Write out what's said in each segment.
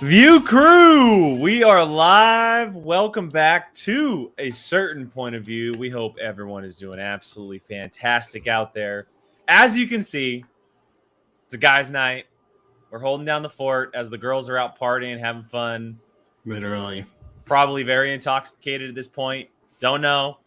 View crew, we are live. Welcome back to A Certain Point of View. We hope everyone is doing absolutely fantastic out there. As you can see, it's a guys' night. We're holding down the fort as the girls are out partying, having fun. Literally. Probably very intoxicated at this point. Don't know.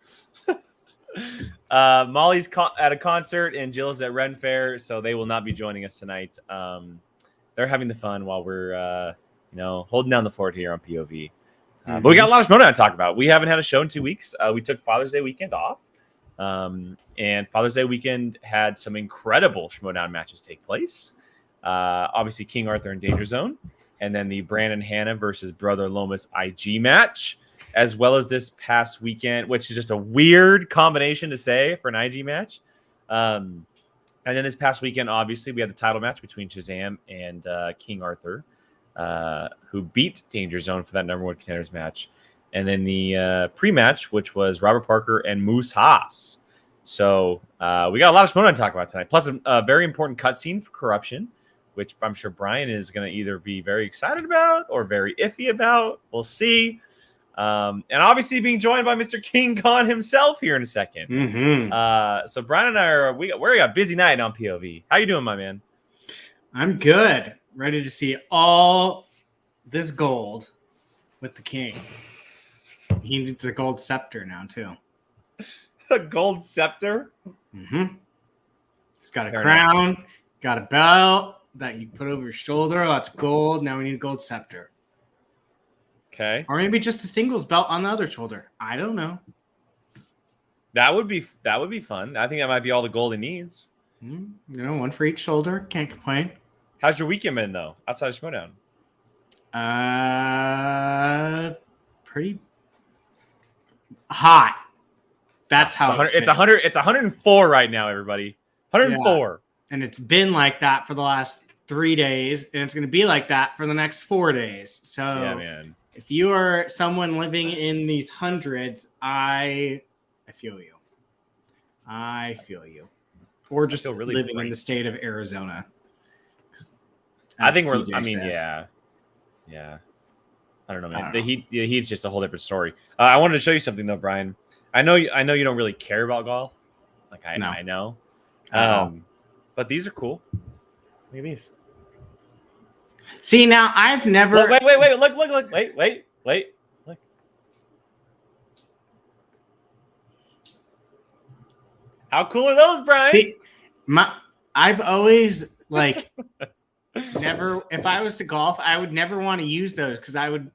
Molly's at a concert and Jill's at Ren Fair, so they will not be joining us tonight. They're having the fun while we're holding down the fort here on POV. But we got a lot of Schmoedown to talk about. We haven't had a show in 2 weeks. We took Father's Day weekend off. And Father's Day weekend had some incredible Schmoedown matches take place. Obviously, King Arthur and Danger Zone. And then the Brandon Hanna versus Brother Lomas IG match. As well as this past weekend, which is just a weird combination to say for an IG match. And then this past weekend, obviously, we had the title match between Shazam and King Arthur. Who beat Danger Zone for that number one contenders match. And then the pre-match, which was Robert Parker and Moose Haas. So we got a lot of Schmoedown to talk about tonight. Plus a very important cutscene for Korruption, which I'm sure Brian is going to either be very excited about or very iffy about. We'll see. And obviously being joined by Mr. King Khan himself here in a second. So Brian and I we got a busy night on POV. How you doing, my man? I'm good. Ready to see all this gold with the king. He needs a gold scepter now, too. A gold scepter? Mm-hmm. He's got a crown, got a belt that you put over your shoulder. That's gold. Now we need a gold scepter. Okay. Or maybe just a singles belt on the other shoulder. I don't know. That would be fun. I think that might be all the gold he needs. One for each shoulder. Can't complain. How's your weekend been, though, outside of Schmoedown? Pretty hot. That's how it's 100. It's 104 right now, everybody. 104. Yeah. And it's been like that for the last 3 days, and it's going to be like that for the next 4 days. So, yeah, man. If you are someone living in these hundreds, I feel you. I feel you. Or just really living in the state of Arizona. I think we're. I mean, yeah. I don't know, man. The heat's just a whole different story. I wanted to show you something though, Brian. I know you don't really care about golf. Like I know. But these are cool. Look at these. See, now I've never. Wait! Look! Wait! Look. How cool are those, Brian? See, I've always never. If I was to golf, I would never want to use those because I would.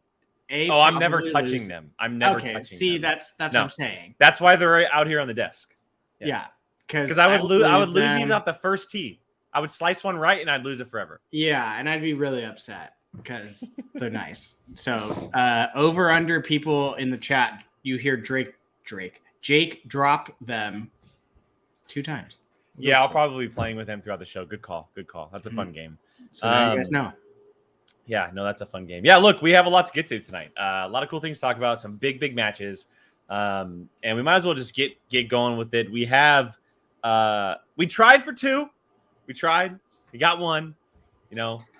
I'm never touching them. I'm never touching them. See, that's what I'm saying. That's why they're out here on the desk. Yeah. Because I would lose these off the first tee. I would slice one right and I'd lose it forever. Yeah, and I'd be really upset because they're nice. So over under people in the chat, you hear Jake drop them 2 times. Yeah, I'll probably be playing with him throughout the show. Good call. That's a fun game. So now you guys know. Yeah, no, that's a fun game. Yeah, look, we have a lot to get to tonight. A lot of cool things to talk about. Some big matches. And we might as well just get going with it. We have we tried for 2. We tried. We got 1,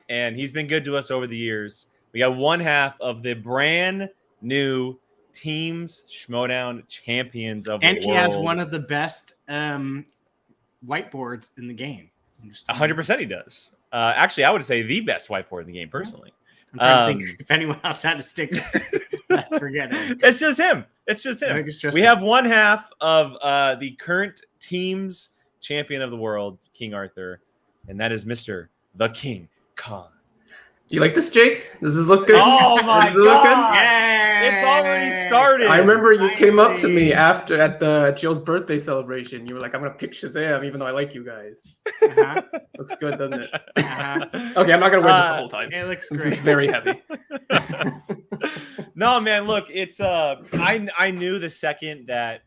and he's been good to us over the years. We got 1/2 of the brand new teams Schmoedown champions of the world. And he has one of the best whiteboards in the game. 100% he does. Actually, I would say the best whiteboard in the game, personally. I'm trying to think if anyone else had to stick that. Forget it. It's just him. We have 1/2 of the current team's champion of the world, King Arthur, and that is Mr. The King Khan. Do you like this, Jake? Does this look good? Oh my God! Yeah, it's already started. I remember you came up to me at Jill's birthday celebration. You were like, "I'm gonna pick Shazam, even though I like you guys." Looks good, doesn't it? Okay, I'm not gonna wear this the whole time. It looks great. This is very heavy. No, man. Look, it's I knew the second that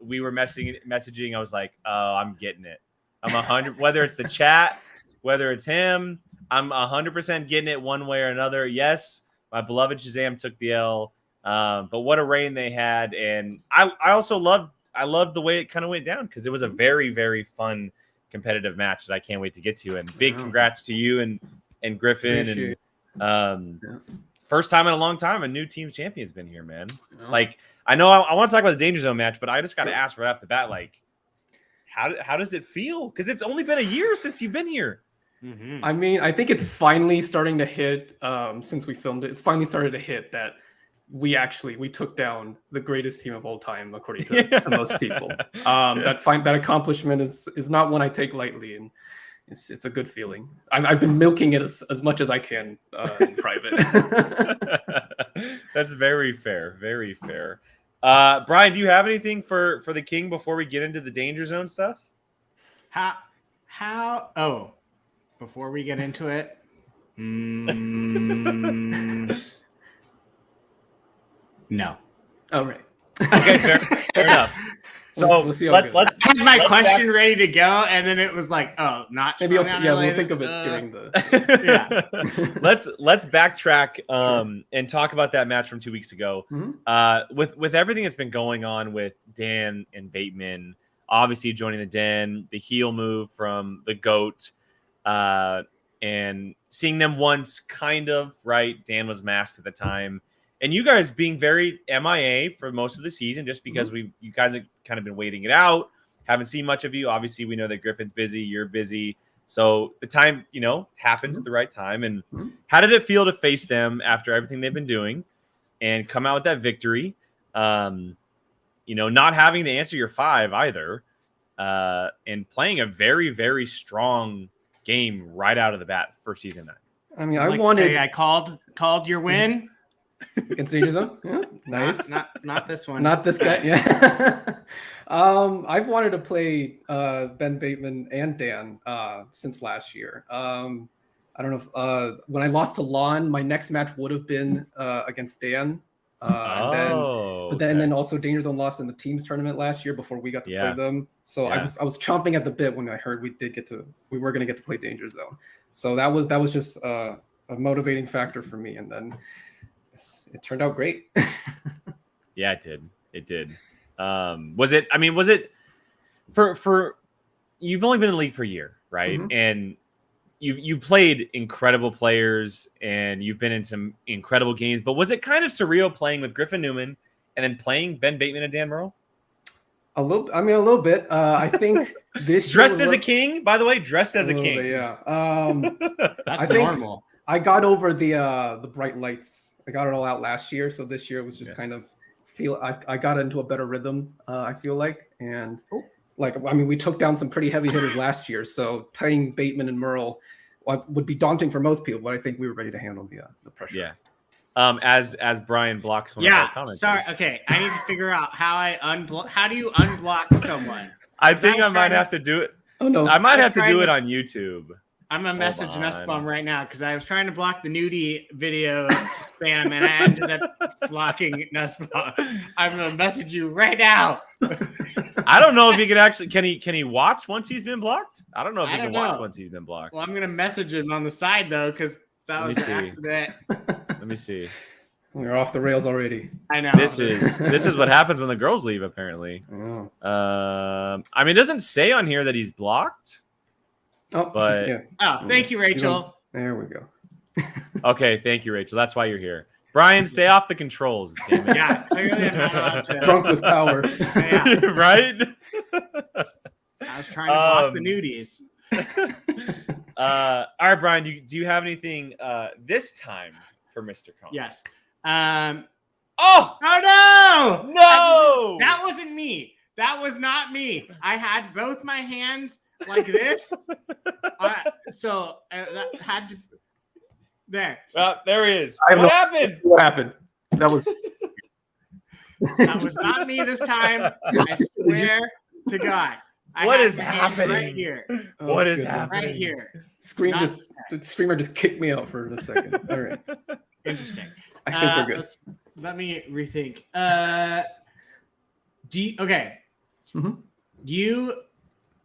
we were messaging. I was like, "Oh, I'm getting it. I'm 100. Whether it's the chat, whether it's him." I'm 100% getting it one way or another. Yes, my beloved Shazam took the L, but what a reign they had. And I also loved the way it kind of went down because it was a very, very fun competitive match that I can't wait to get to. And big congrats to you and Griffin First time in a long time, a new team champion's been here, man. Yeah. Like, I know I want to talk about the Danger Zone match, but I just got to ask right off the bat, like, how does it feel? Because it's only been a year since you've been here. Mm-hmm. I mean, I think it's finally starting to hit. Since we filmed it, it's finally started to hit that we took down the greatest team of all time, according to most people. That accomplishment is not one I take lightly, and it's a good feeling. I've been milking it as much as I can in private. That's very fair. Very fair. Brian, do you have anything for the King before we get into the Danger Zone stuff? Before we get into it, no. All right. Okay, fair enough. So we'll see how it goes. I had my question ready to go, and then it was like, oh, not maybe. We'll think of it during the. Let's backtrack and talk about that match from 2 weeks ago. Mm-hmm. With everything that's been going on with Dan and Bateman, obviously joining the Den, the heel move from the GOAT, and seeing them once, kind of right. Dan was masked at the time. And you guys being very MIA for most of the season, just because you guys have kind of been waiting it out, haven't seen much of you. Obviously, we know that Griffin's busy, you're busy, so the time happens at the right time. And how did it feel to face them after everything they've been doing, and come out with that victory? Not having to answer your 5 either, and playing a very, very strong game right out of the bat for season 9. I mean, I called your win. Against Danger Zone? Yeah, nice. Not this one. Not this guy. Yeah. I've wanted to play Ben Bateman and Dan since last year. I don't know if when I lost to Lon, my next match would have been against Dan. And then also Danger Zone lost in the teams tournament last year before we got to play them. So I was chomping at the bit when I heard we were going to get to play Danger Zone. So that was just a motivating factor for me. And then it turned out great. Yeah, it did. Was it for you've only been in the league for a year, right? Mm-hmm. And you've played incredible players and you've been in some incredible games, but was it kind of surreal playing with Griffin Newman and then playing Ben Bateman and Dan Murrell? A little bit. I think this dressed as a king, by the way, dressed as a king. Bit, yeah. That's normal. I got over the bright lights. I got it all out last year, so this year it was just kind of I got into a better rhythm. I feel like, and we took down some pretty heavy hitters last year, so playing Bateman and Murrell would be daunting for most people, but I think we were ready to handle the pressure. Yeah. As Brian blocks one of our comments. Sorry. Okay, I need to figure out how I unblock. How do you unblock someone? I think I might have to do it. Oh no! I might have to do it on YouTube. I'm gonna message Nussbaum right now because I was trying to block the nudie video spam and I ended up blocking Nussbaum. I'm gonna message you right now. I don't know if he can actually can he watch once he's been blocked? I don't know if he can watch once he's been blocked. Well, I'm gonna message him on the side though because that was an accident. Let me see. We're off the rails already. I know. This is what happens when the girls leave, apparently. Oh. It doesn't say on here that he's blocked. Oh, but thank you, Rachel. There we go. Okay, thank you, Rachel. That's why you're here. Brian, stay off the controls. Damn it. Yeah, clearly I'm not allowed to. Drunk with power. Yeah. Right? I was trying to block the nudies. All right, Brian, do you have anything this time for Mr. Cohen? Yes. Oh no! No! That wasn't me. That was not me. I had both my hands like this. So that had to. There. There he is. What happened? What happened? That was not me this time. I swear to God. What is happening right here? What is happening? Right here. The streamer just kicked me out for a second. All right. Interesting. I think we're good. Let me rethink.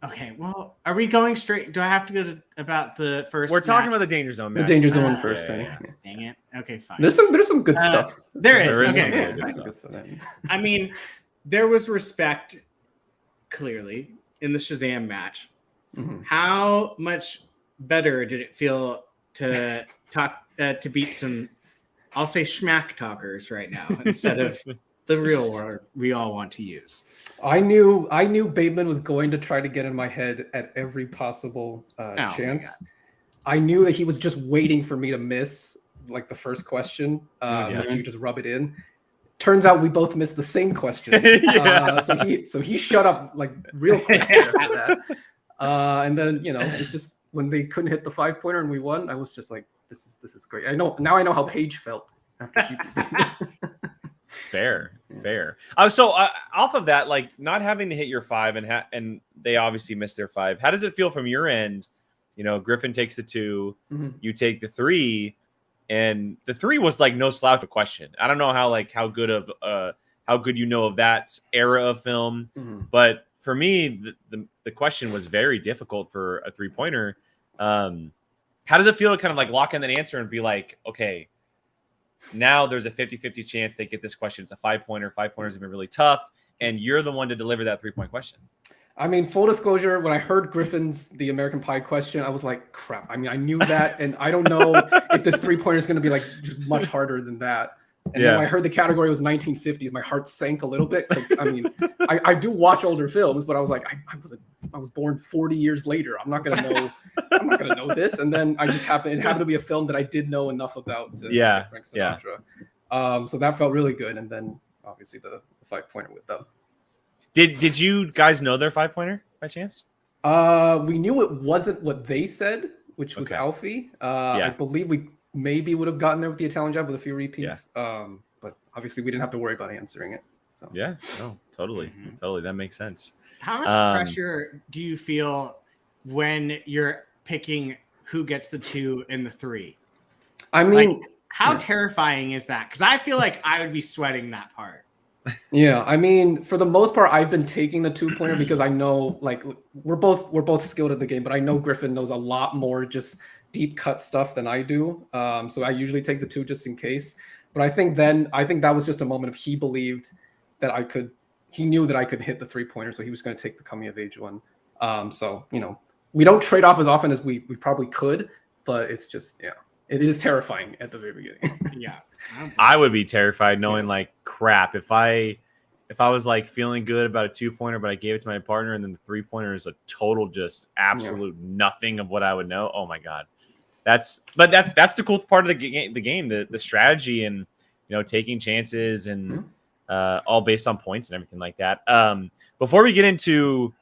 Okay, well, are we going straight? Do I have to go to about the first? We're talking about the Danger Zone match. The Danger Zone first. Yeah. Dang it. Okay, fine. There's some good stuff. There is. Okay. Good stuff. I mean, there was respect clearly in the Shazam match. Mm-hmm. How much better did it feel to talk to beat some, I'll say schmack talkers right now instead of the real word we all want to use. I knew Bateman was going to try to get in my head at every possible chance. I knew that he was just waiting for me to miss like the first question, so he would just rub it in. Turns out we both missed the same question. So he shut up like real quick after that. And then it just when they couldn't hit the 5-pointer and we won, I was just like, this is great. I know how Paige felt after she beat me. Fair. So off of that, like not having to hit your 5 and they obviously missed their 5. How does it feel from your end? Griffin takes the 2, you take the 3. And the 3 was like no slouch of question. I don't know how good of that era of film, but for me, the question was very difficult for a 3-pointer. How does it feel to kind of like lock in that answer and be like, okay, now there's a 50-50 chance they get this question. It's a 5-pointer. 5-pointers have been really tough, and you're the one to deliver that 3-point question. I mean, full disclosure, when I heard Griffin's The American Pie question, I was like, crap. I mean, I knew that, and I don't know if this 3-pointer is going to be like just much harder than that. And then when I heard the category was 1950s, my heart sank a little bit because I mean, I do watch older films, but I was like, I was born 40 years later. I'm not gonna know this. And then it happened to be a film that I did know enough about to Frank Sinatra. So that felt really good. And then obviously the 5-pointer with them. Did you guys know their 5-pointer by chance? We knew it wasn't what they said, which was Alfie. I believe we maybe would have gotten there with the Italian Job with a few repeats. But obviously we didn't have to worry about answering it. So Totally. That makes sense. How much pressure do you feel when you're picking who gets the 2 and the 3? I mean, how terrifying is that? Because I feel like I would be sweating that part. Yeah, I mean, for the most part, I've been taking the 2-pointer because I know, like, we're both skilled at the game, but I know Griffin knows a lot more just deep cut stuff than I do. So I usually take the 2 just in case. But I think that was just a moment of he believed that he knew that I could hit the 3-pointer, so he was going to take the coming of age one. So we don't trade off as often as we probably could, but it's just it is terrifying at the very beginning. I would be terrified knowing like crap if I was like feeling good about a 2-pointer, but I gave it to my partner and then the 3-pointer is a total just absolute nothing of what I would know. Oh my God. That's the cool part of the game, the strategy and taking chances and all based on points and everything like that. Before we get into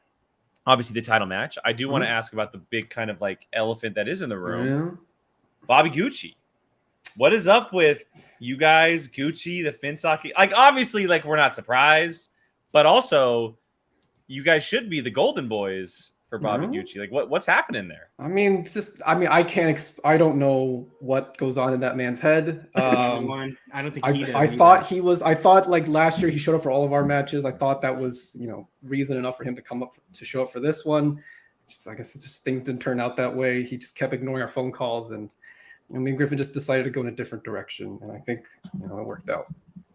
obviously the title match, I do want to ask about the big kind of like elephant that is in the room. Bobby Gucci. What is up with you guys, Gucci, the Finsaki? Like, obviously, like, we're not surprised, but also, you guys should be the golden boys for Bobby Gucci. Like, what's happening there? I mean, I don't know what goes on in that man's head. I don't think he does. I thought like last year he showed up for all of our matches. I thought that was, reason enough for him to show up for this one. I guess it's just things didn't turn out that way. He just kept ignoring our phone calls and Griffin just decided to go in a different direction, and I think it worked out.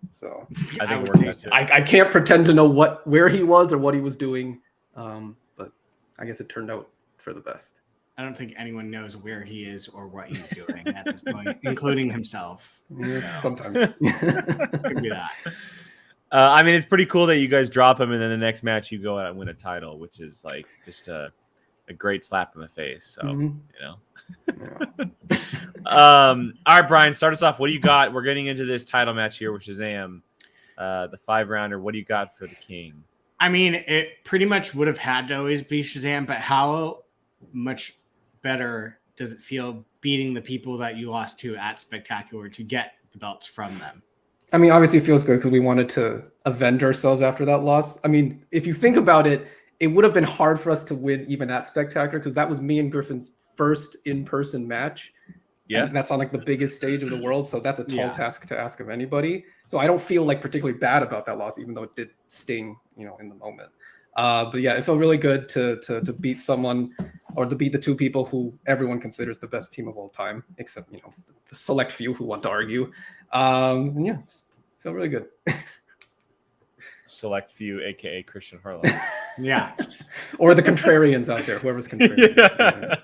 So I think it worked out too. I can't pretend to know where he was or what he was doing, but I guess it turned out for the best. I don't think anyone knows where he is or what he's doing at this point, including himself. Sometimes could be that. I mean, it's pretty cool that you guys drop him, and then the next match you go out and win a title, which is like just a great slap in the face. So all right, Brian, start us off. What do you got? We're getting into this title match here with Shazam, the 5-rounder. What do you got for the King? I mean, it pretty much would have had to always be Shazam, but how much better does it feel beating the people that you lost to at Spectacular to get the belts from them? I mean, obviously it feels good because we wanted to avenge ourselves after that loss. I mean, if you think about it, it would have been hard for us to win even at Spectacular because that was me and Griffin's first in-person match. Yeah, and that's on like the biggest stage of the world, so that's a tall task to ask of anybody. So I don't feel like particularly bad about that loss, even though it did sting, in the moment. But yeah, it felt really good to beat someone or to beat the 2 people who everyone considers the best team of all time, except the select few who want to argue. It felt really good. Select few, aka Christian Harlow. Or the contrarians out there, whoever's contrarian.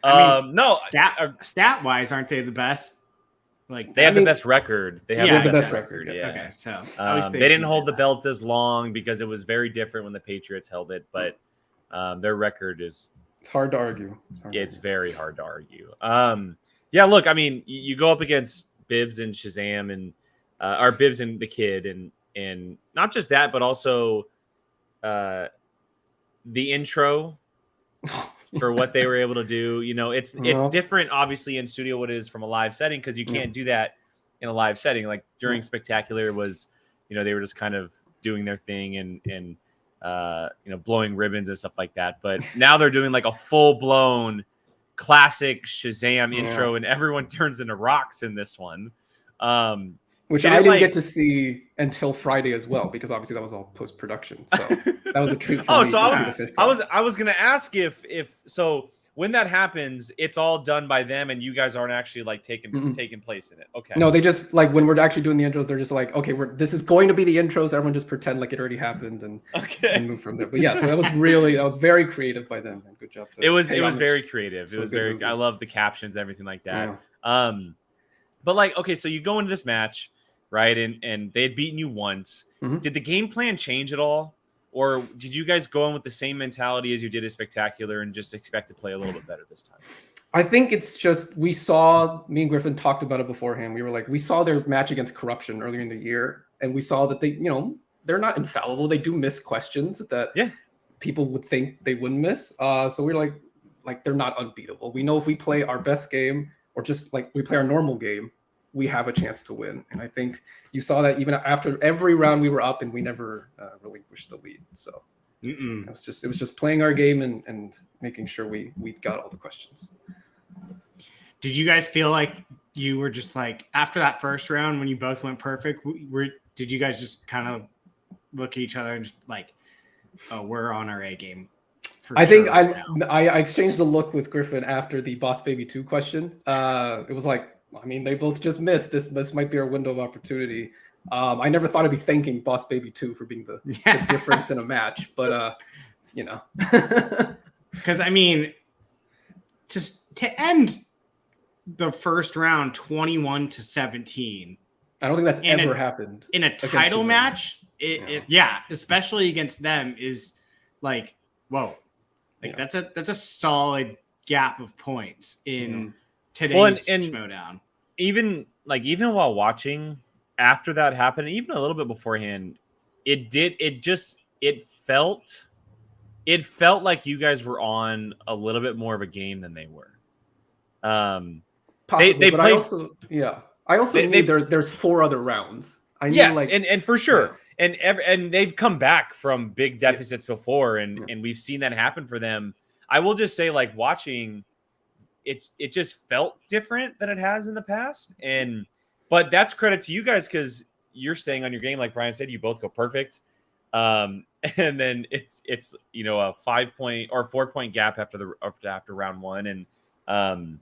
I mean, No, stat wise, aren't they the best? Like they have the best record. They have the best record. yes. Yeah. Okay, so They didn't hold the belt as long because it was very different when the Patriots held it, but their record is. It's hard to argue. It's very hard to argue. Yeah, look, I mean, you go up against Bibbs and Shazam and or Bibbs and the Kid, and not just that, but also the intro for what they were able to do. You know, it's different, obviously, in studio what it is from a live setting because you can't do that in a live setting. Like during Spectacular was, you know, they were just kind of doing their thing and you know, blowing ribbons and stuff like that. But now they're doing like a full blown classic Shazam intro, and everyone turns into rocks in this one. Which I didn't get to see until Friday as well, because obviously that was all post production. So that was a treat for me. So I was gonna ask if so when that happens, it's all done by them, and you guys aren't actually like taking place in it. Okay. No, they just like when we're actually doing the intros, they're just like, okay, this is going to be the intros. Everyone just pretend like it already happened and move from there. But yeah, so that was very creative by them. And good job. It was very creative. It was very. Movie. I love the captions, everything like that. Yeah. But like, okay, so you go into this match, right? And they had beaten you once. Mm-hmm. Did the game plan change at all? Or did you guys go in with the same mentality as you did at Spectacular and just expect to play a little bit better this time? I think it's just me and Griffin talked about it beforehand. We were like, we saw their match against Korruption earlier in the year, and we saw that they, you know, they're not infallible. They do miss questions that people would think they wouldn't miss. So we're like they're not unbeatable. We know if we play our best game or just like we play our normal game, we have a chance to win. And I think you saw that even after every round we were up and we never relinquished the lead. So it was just playing our game and making sure we got all the questions. Did you guys feel like you were just like after that first round when you both went perfect, did you guys just kind of look at each other and just like, oh, we're on our A game? I think I exchanged a look with Griffin after the Boss Baby 2 question. It was like, I mean, they both just missed. This might be our window of opportunity. I never thought I'd be thanking Boss Baby 2 for being the difference in a match, but you know, because I mean, just to end the first round 21-17. I don't think that's ever happened in a title match. Especially against them is like, whoa, like that's a solid gap of points in. Today's Schmoedown. Even while watching after that happened, even a little bit beforehand, it felt like you guys were on a little bit more of a game than they were. Possibly, they but played, I also knew there's 4 other rounds. I knew and for sure. Yeah. And they've come back from big deficits before and we've seen that happen for them. I will just say, like, watching it just felt different than it has in the past. But that's credit to you guys because you're staying on your game. Like Brian said, you both go perfect. And then it's you know, a 5-point or 4-point gap after round 1. And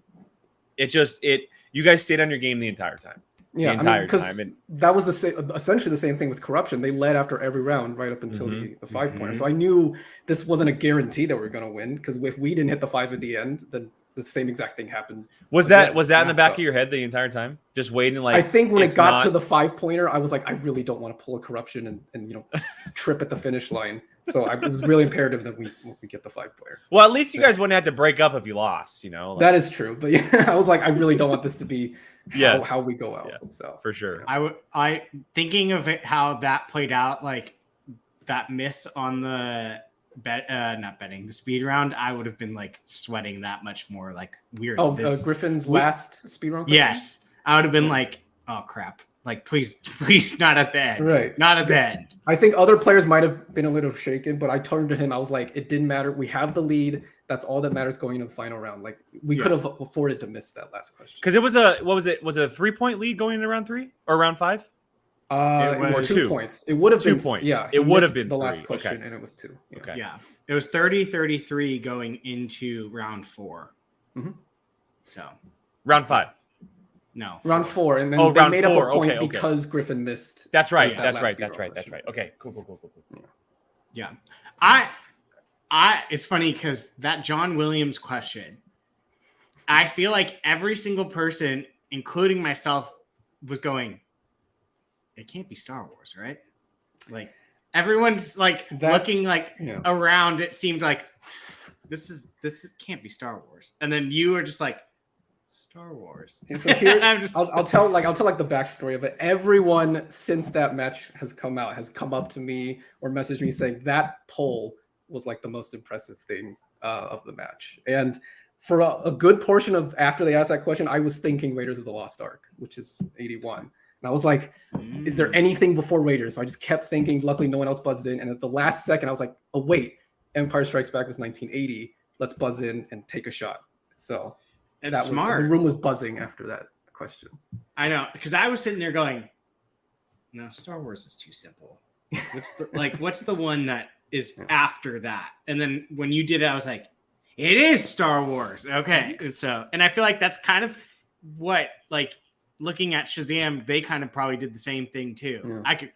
you guys stayed on your game the entire time. Yeah, the entire time. And that was essentially the same thing with Korruption. They led after every round right up until the 5-pointer. So I knew this wasn't a guarantee that we were going to win because if we didn't hit the 5 at the end, then the same exact thing happened. Was that in the back of your head the entire time? Just waiting, like, I think when it got to the 5-pointer, I was like, I really don't want to pull a Korruption and you know trip at the finish line. So it was really imperative that we get the 5-pointer. Well, at least you guys wouldn't have to break up if you lost, you know. Like, that is true, but I was like, I really don't want this to be how we go out. Yeah, so for sure. I thinking of it how that played out, like that miss on the the speed round, I would have been like sweating that much more, like weird. Griffin's last speed round? Yes. I would have been like, oh crap. Like, please not at the end. Right. Not at the end. I think other players might have been a little shaken, but I turned to him. I was like, it didn't matter. We have the lead. That's all that matters going into the final round. Like, we could have afforded to miss that last question. Because it was a 3-point lead going into round 3 or round 5? It was 2 points. It would have been 2 points. Yeah, it would have been the last question, and it was 2. Yeah. Okay. Yeah, it was 30-33 going into round 4. Mm-hmm. So round 5. No, round 4, and then they made up a point because Griffin missed. That's right. That's right. Okay, cool. Yeah, I. It's funny because that John Williams question, I feel like every single person, including myself, was going, it can't be Star Wars, right? Like everyone's like looking like around. It seemed like this can't be Star Wars. And then you were just like, Star Wars. So here, I'll tell like the backstory of it. Everyone since that match has come up to me or messaged me saying that poll was like the most impressive thing of the match. And for a good portion of after they asked that question, I was thinking Raiders of the Lost Ark, which is 81. And I was like, is there anything before Raiders? So I just kept thinking. Luckily, no one else buzzed in. And at the last second, I was like, oh, wait, Empire Strikes Back was 1980. Let's buzz in and take a shot. So that's smart. The room was buzzing after that question. I know, because I was sitting there going, no, Star Wars is too simple. What's the one that is after that? And then when you did it, I was like, it is Star Wars. Okay. And I feel like that's kind of what, like, looking at Shazam, they kind of probably did the same thing too. Yeah. I could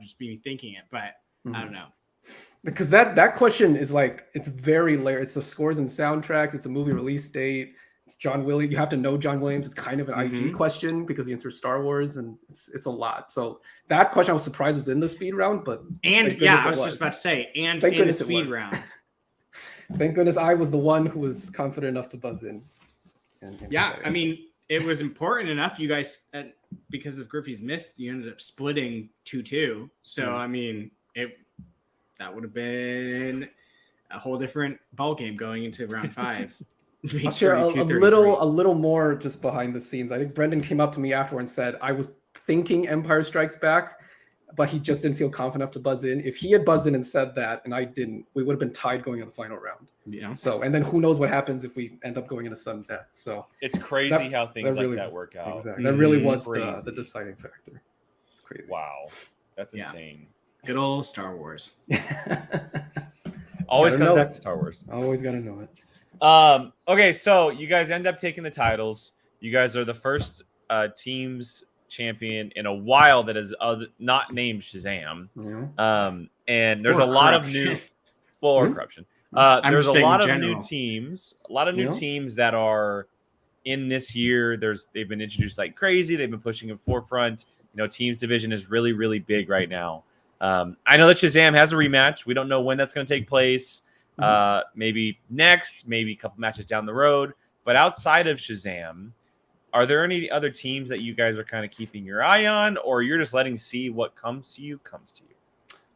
just be thinking it, but I don't know. Because that question is like, it's very layered. It's the scores and soundtracks. It's a movie release date. It's John Williams. You have to know John Williams. It's kind of an IG question because he answers Star Wars, and it's a lot. So that question I was surprised was in the speed round, but I was just about to say, and in the speed round. Thank goodness I was the one who was confident enough to buzz in. I mean, it was important enough. You guys, because of Griffey's miss, you ended up splitting 2-2. So I mean, that would have been a whole different ball game going into round 5. I'll share a little more just behind the scenes. I think Brendan came up to me afterward and said, I was thinking Empire Strikes Back, but he just didn't feel confident enough to buzz in. If he had buzzed in and said that, and I didn't, we would have been tied going in the final round. Yeah. So, and then who knows what happens if we end up going into sudden death. So it's crazy how things like that work out. Exactly. That really was the deciding factor. It's crazy. Wow. That's insane. Good old Star Wars. Always comes back to Star Wars. Always got to know it. Okay, so you guys end up taking the titles. You guys are the first teams champion in a while that is not named Shazam. Yeah. And there's a lot of new, or Korruption. There's a lot of new teams. A lot of new teams that are in this year. They've been introduced like crazy. They've been pushing in forefront. You know, teams division is really, really big right now. I know that Shazam has a rematch. We don't know when that's going to take place. Maybe next, maybe a couple matches down the road. But outside of Shazam, are there any other teams that you guys are kind of keeping your eye on, or you're just letting see what comes to you?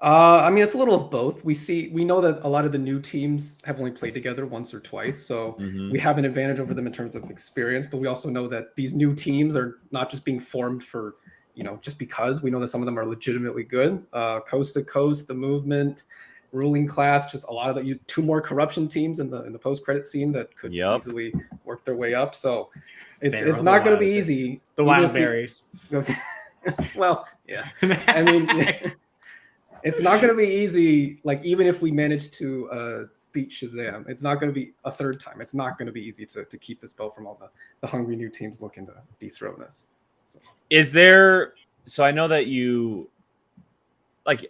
I mean, it's a little of both. We know that a lot of the new teams have only played together once or twice, so we have an advantage over them in terms of experience. But we also know that these new teams are not just being formed for, just because. We know that some of them are legitimately good. Coast to Coast, the Movement, Ruling Class, just a lot of two more Korruption teams in the post-credit scene that could easily work their way up. So it's not going to be easy. The Wildberries. Well, yeah. I mean, it's not going to be easy. Like, even if we manage to beat Shazam, it's not going to be a third time. It's not going to be easy to keep this belt from all the hungry new teams looking to dethrone us. So. Is there? So I know that you like.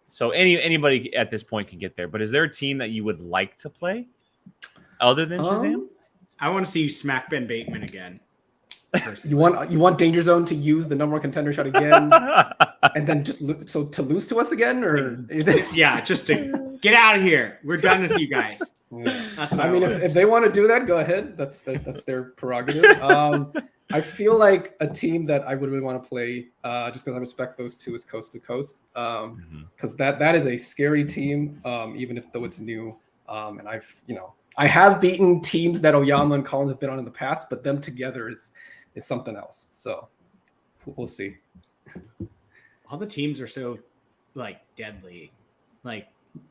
So anybody at this point can get there, but is there a team that you would like to play other than Shazam? I want to see you smack Ben Bateman again. You want Danger Zone to use the number one contender shot again, and then just to lose to us again, or just to get out of here. We're done with you guys. Yeah. That's what I mean. If they want to do that, go ahead. That's their prerogative. I feel like a team that I would really want to play, just because I respect those two, is Coast to Coast, because that is a scary team, even though it's new. And I have beaten teams that Oyama and Collins have been on in the past, but them together is something else. So we'll see. All the teams are so deadly. Like,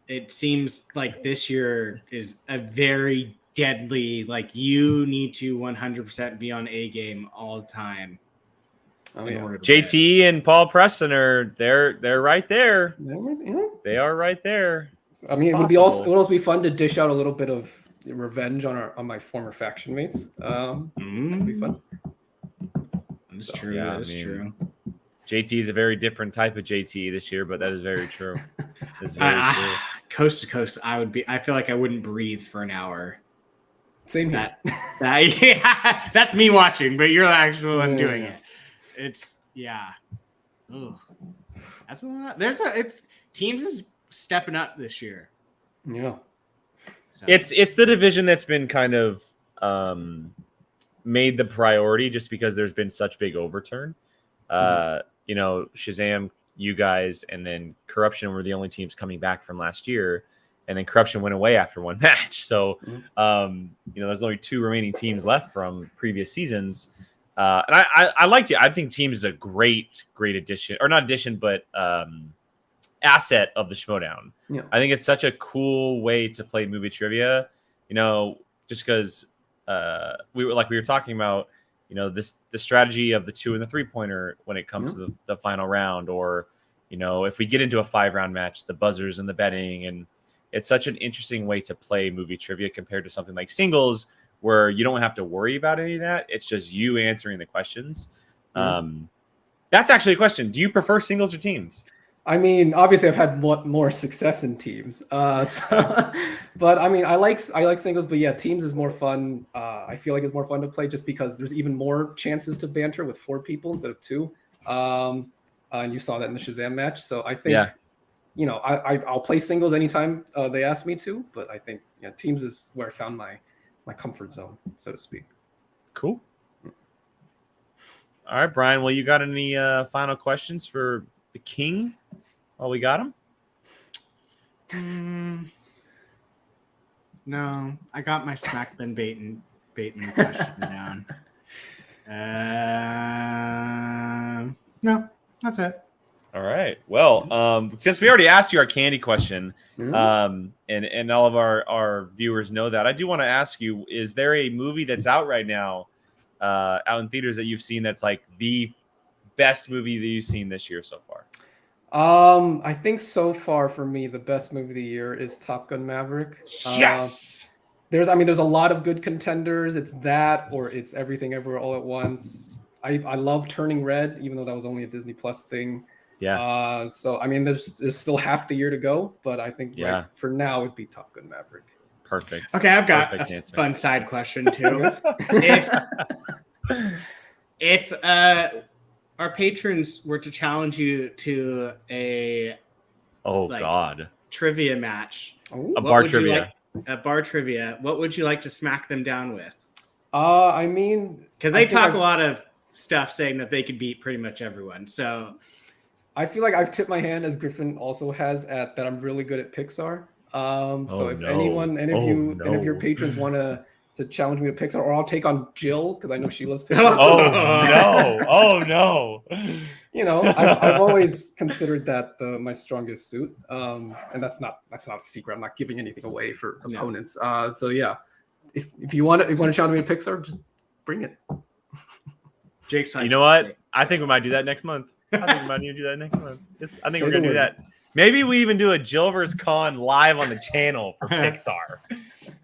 it seems like this year is a very deadly, you need to 100% be on A game all the time. JT and Paul Preston they're right there. They are right there. I mean, it would also be fun to dish out a little bit of revenge on my former faction mates. It'd be fun. That's true. Yeah, that is true. JT is a very different type of JT this year, but that is very true. That's very true. Coast to Coast, I feel like I wouldn't breathe for an hour. Same here. Yeah, that's me watching, but you're the actual one doing it. It's Ooh, that's a lot. Teams is stepping up this year. Yeah. So. It's the division that's been kind of made the priority just because there's been such big overturn. Shazam, you guys, and then Korruption were the only teams coming back from last year, and then Korruption went away after one match. So, there's only 2 remaining teams left from previous seasons. And I liked it. I think Teams is a great addition, or not addition, but asset of the Schmoedown. Yeah. I think it's such a cool way to play movie trivia, just because we were talking about, the strategy of the 2 and the 3-pointer when it comes to the final round, or, if we get into a 5-round match, the buzzers and the betting. And it's such an interesting way to play movie trivia compared to something like singles, where you don't have to worry about any of that. It's just you answering the questions. That's actually a question. Do you prefer singles or teams? I mean, obviously, I've had more success in teams. But I mean, I like singles. But yeah, teams is more fun. I feel like it's more fun to play just because there's even more chances to banter with 4 people instead of 2. And you saw that in the Shazam match. So I think, I'll play singles anytime they ask me to. But I think teams is where I found my comfort zone, so to speak. Cool. All right, Brian. Well, you got any final questions for the King? Oh, we got him? No, I got my smack Ben Bateman question down. No, that's it. All right. Well, since we already asked you our candy question, and all of our viewers know that, I do want to ask you: is there a movie that's out right now, out in theaters, that you've seen that's like the best movie that you've seen this year so far? I think so far for me, the best movie of the year is Top Gun Maverick. Yes. There's a lot of good contenders. It's that, or it's Everything Everywhere All at Once. I love Turning Red, even though that was only a Disney Plus thing. Yeah. So I mean, there's still half the year to go, but I think for now it'd be Top Gun Maverick. Perfect. Okay, I've got a fun side question too. if our patrons were to challenge you to a trivia match, a bar trivia, what would you like to smack them down with? I mean, because they talk a lot of stuff saying that they could beat pretty much everyone. So I feel like I've tipped my hand, as Griffin also has, at that I'm really good at Pixar. Any of your patrons want to challenge me to Pixar, or I'll take on Jill because I know she loves Pixar. Oh no! I've always considered that my strongest suit, and that's not a secret. I'm not giving anything away for opponents. So yeah, if you want to challenge me to Pixar, just bring it. Jake's you know what? I think we might do that next month. I think we're gonna do that. Maybe we even do a Jill vs. Con live on the channel for Pixar.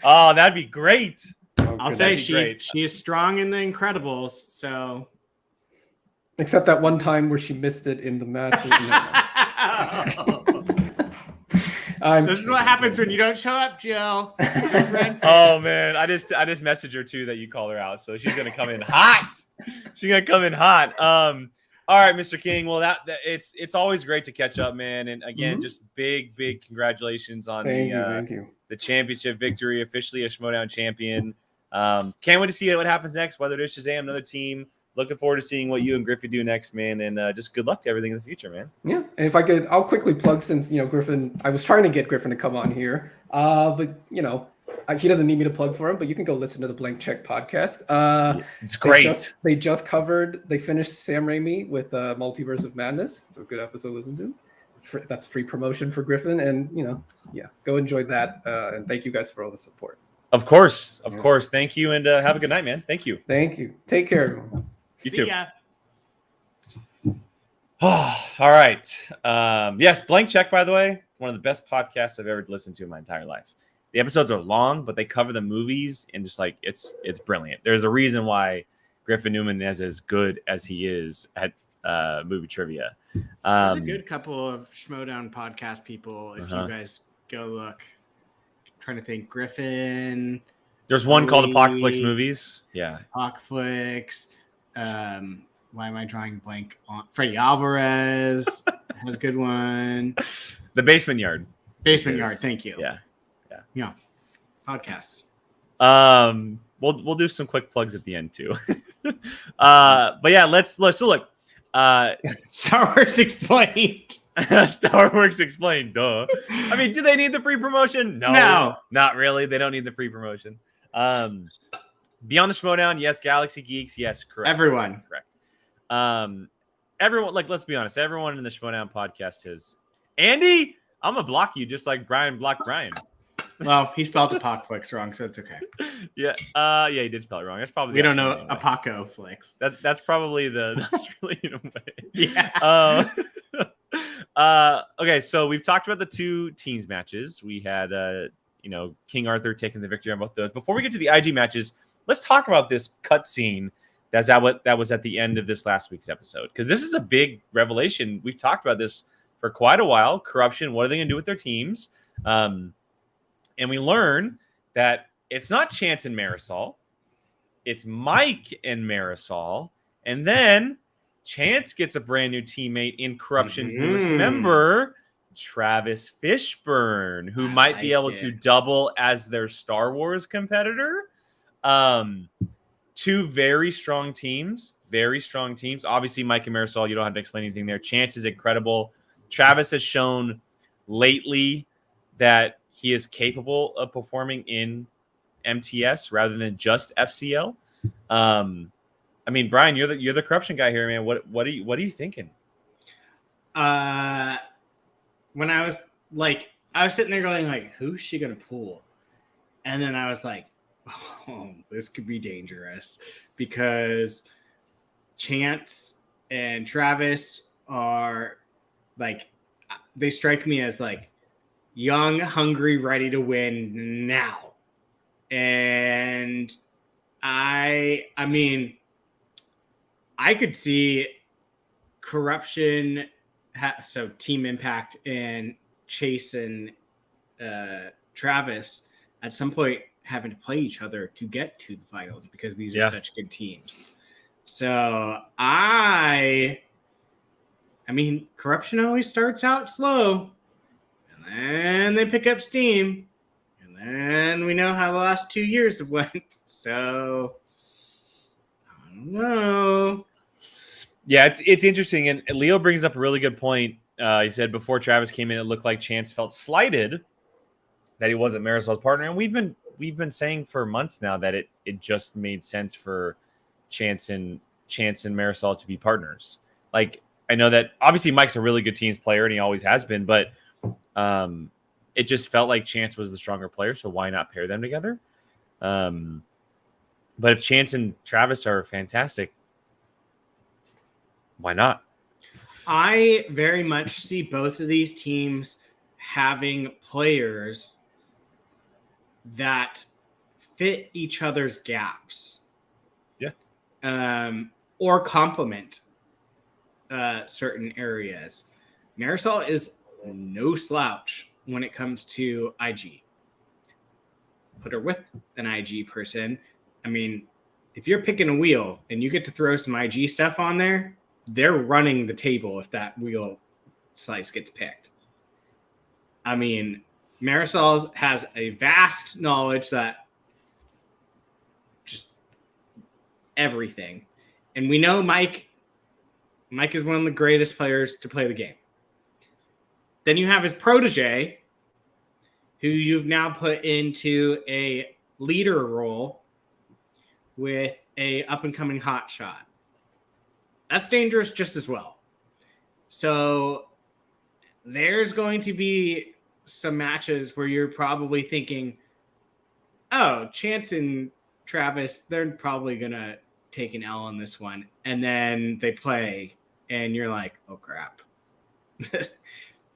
Oh, that'd be great. I'll say she is strong in The Incredibles. So, except that one time where she missed it in the match. This is what happens when you don't show up, Jill. Oh man, I just messaged her too that you called her out, so she's gonna come in hot. All right, Mr. King. Well, it's always great to catch up, man. And again, just big congratulations on the championship victory, officially a Schmoedown champion. Can't wait to see what happens next, whether it is Shazam, another team. Looking forward to seeing what you and Griffin do next, man. And just good luck to everything in the future, man. Yeah, and if I could, I'll quickly plug, since Griffin. I was trying to get Griffin to come on here, but he doesn't need me to plug for him. But you can go listen to the Blank Check podcast. It's great. They finished Sam Raimi with Multiverse of Madness. It's a good episode to listen to. That's free promotion for Griffin, and go enjoy that. And thank you guys for all the support. Of course. Thank you, and have a good night, man. Thank you. Thank you. Take care, everyone. You too. See ya. All right. Yes, Blank Check, by the way, one of the best podcasts I've ever listened to in my entire life. The episodes are long, but they cover the movies, and just like it's brilliant. There's a reason why Griffin Newman is as good as he is at movie trivia. There's a good couple of Schmoedown podcast people. If you guys go look, I'm trying to think, Griffin, There's one called Apocalypse Movies. Yeah. Apocalypse. Why am I drawing blank on Freddie Alvarez? Has a good one. The Basement Yard. Basement Yard. Thank you. Yeah. Podcasts. We'll do some quick plugs at the end too. But yeah, let's so look. Star Wars Explained. Star Wars Explained. Duh. I mean, do they need the free promotion? No, not really. They don't need the free promotion. Beyond the Schmoedown, yes. Galaxy Geeks, yes. Correct. Everyone. Correct. Everyone, like, let's be honest. Everyone in the Schmoedown podcast is Andy. I'm gonna block you just like Brian blocked Brian. Well, he spelled Apocalypse wrong, so it's okay. Yeah. He did spell it wrong. That's probably we don't know Apoco Flix. That's probably the Australian way. Yeah. Okay, so we've talked about the two teams matches. We had King Arthur taking the victory on both those. Before we get to the IG matches, let's talk about this cutscene that was at the end of this last week's episode, because this is a big revelation. We've talked about this for quite a while. Korruption, what are they going to do with their teams? And we learn that it's not Chance and Marisol. It's Mike and Marisol. And then Chance gets a brand new teammate in Korruption's newest member, Travis Fishburne, who might be able to double as their Star Wars competitor. Two very strong teams. Obviously, Mike and Marisol, you don't have to explain anything there. Chance is incredible. Travis has shown lately that he is capable of performing in MTS rather than just FCL. I mean, Brian, you're the Korruption guy here, man. What are you thinking? When I was sitting there going like, who's she gonna pull? And then I was like, oh, this could be dangerous, because Chance and Travis are like, they strike me as like young, hungry, ready to win now. And I mean, I could see Korruption, so Team Impact and Chase and Travis at some point having to play each other to get to the finals, because these are such good teams. So I mean, Korruption always starts out slow, and then they pick up steam, and then we know how the last 2 years have went. So I don't know. Yeah, it's interesting, and Leo brings up a really good point. He said before Travis came in, it looked like Chance felt slighted that he wasn't Marisol's partner, and we've been saying for months now that it just made sense for Chance and Marisol to be partners. Like, I know that obviously Mike's a really good teams player, and he always has been, but it just felt like Chance was the stronger player, so why not pair them together? But if Chance and Travis are fantastic, why not? I very much see both of these teams having players that fit each other's gaps. Yeah. Or complement certain areas. Marisol is no slouch when it comes to IG. Put her with an IG person. I mean, if you're picking a wheel and you get to throw some IG stuff on there, they're running the table if that wheel slice gets picked. I mean, Marisol has a vast knowledge that just everything. And we know Mike is one of the greatest players to play the game. Then you have his protege, who you've now put into a leader role with a up-and-coming hot shot. That's dangerous just as well. So there's going to be some matches where you're probably thinking, oh, Chance and Travis, they're probably going to take an L on this one. And then they play, and you're like, oh, crap.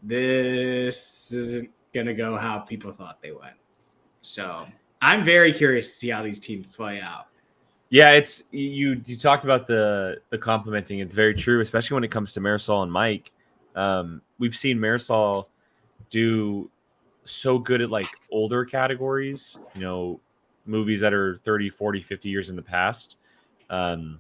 This isn't going to go how people thought they went. So I'm very curious to see how these teams play out. Yeah, it's you talked about the complimenting. It's very true, especially when it comes to Marisol and Mike. We've seen Marisol do so good at like older categories, movies that are 30, 40, 50 years in the past. And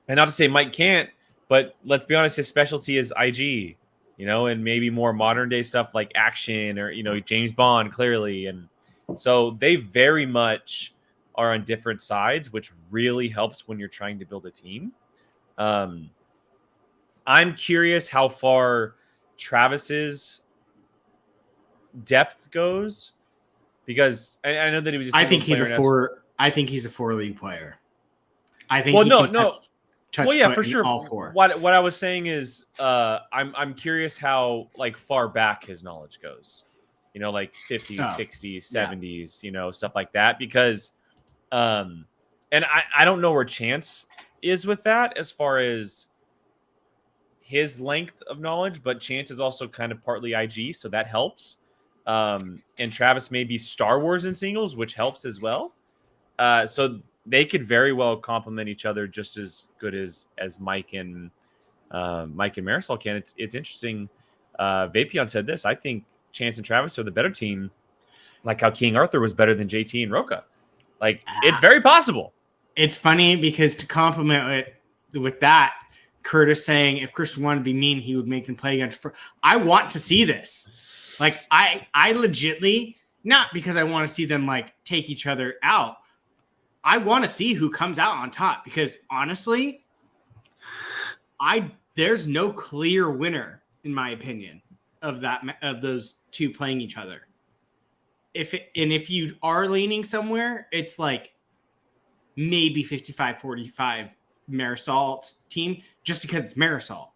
not to say Mike can't, but let's be honest, his specialty is IG, and maybe more modern day stuff like action or, James Bond, clearly. And so they very much are on different sides, which really helps when you're trying to build a team. I'm curious how far Travis's depth goes, because I know that he was. I think he's a 4. I think he's a 4 league player. I think. Touch well, yeah, for in sure. All 4. What I was saying is, I'm curious how far back his knowledge goes. Like 50s, 60s, 70s, stuff like that. Because, and I don't know where Chance is with that as far as his length of knowledge, but Chance is also kind of partly IG, so that helps. And Travis may be Star Wars in singles, which helps as well. So they could very well complement each other just as good as Mike and Marisol can. It's interesting. Vapion said this. I think Chance and Travis are the better team, like how King Arthur was better than JT and Roka. Like, it's very possible. It's funny because to complement it with that, Curtis saying if Christian wanted to be mean, he would make them play against. I want to see this. Like, I legitly, not because I want to see them like take each other out. I want to see who comes out on top, because honestly, there's no clear winner in my opinion of those two playing each other. If you are leaning somewhere, it's like maybe 55-45 Marisol's team, just because it's Marisol.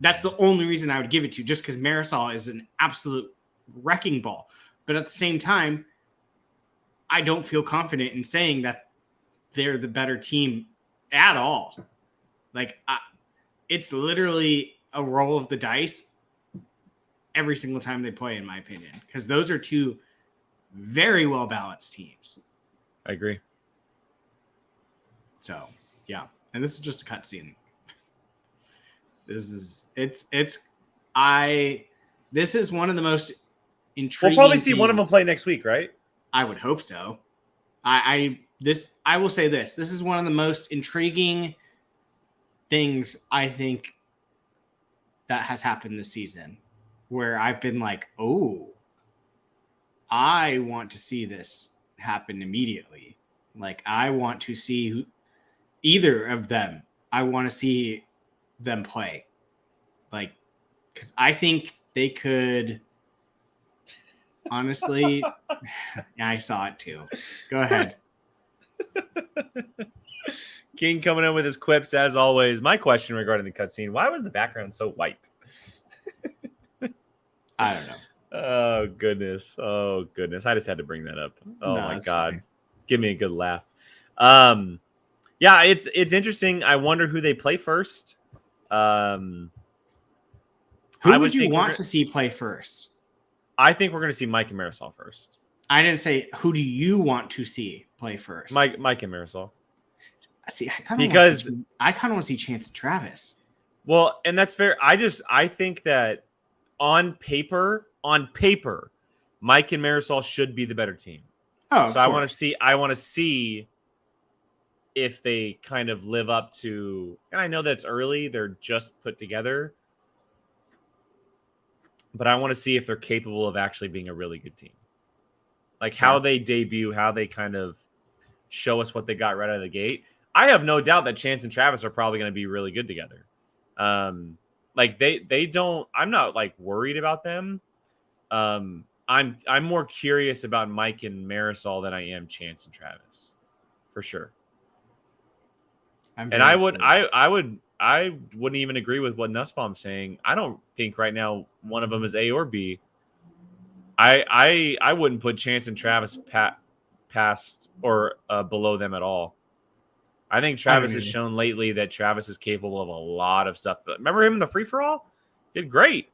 That's the only reason I would give it to, just because Marisol is an absolute wrecking ball. But at the same time, I don't feel confident in saying that they're the better team at all. Like, it's literally a roll of the dice every single time they play, in my opinion, because those are two very well balanced teams. I agree. So, yeah. And this is just a cutscene. This is one of the most intriguing. We'll probably see one of them play next week, right? I would hope so. I will say this. This is one of the most intriguing things I think that has happened this season, where I've been like, oh, I want to see this happen immediately. Like, I want to see either of them. I want to see them play. Like, because I think they could. Honestly, yeah, I saw it too. Go ahead. King coming in with his quips as always. My question regarding the cutscene: why was the background so white? I don't know. Oh goodness! I just had to bring that up. Oh No, my that's god! fine. Give me a good laugh. Yeah, it's interesting. I wonder who they play first. Who would you want to see play first? I think we're going to see Mike and Marisol first. I didn't say who do you want to see play first. Mike and Marisol. See, I kind of want to see Chance and Travis. Well, and that's fair. I think that on paper, Mike and Marisol should be the better team. Oh, so I want to see if they kind of live up to, and I know that's early, they're just put together, but I want to see if they're capable of actually being a really good team. Like how they debut, how they kind of show us what they got right out of the gate. I have no doubt that Chance and Travis are probably going to be really good together. Like they don't, I'm not like worried about them. I'm more curious about Mike and Marisol than I am Chance and Travis, for sure. And I wouldn't even agree with what Nussbaum's saying. I don't think right now one of them is A or B. I wouldn't put Chance and Travis past or below them at all. I think Travis has shown lately that Travis is capable of a lot of stuff. Remember him in the free-for-all? Did great.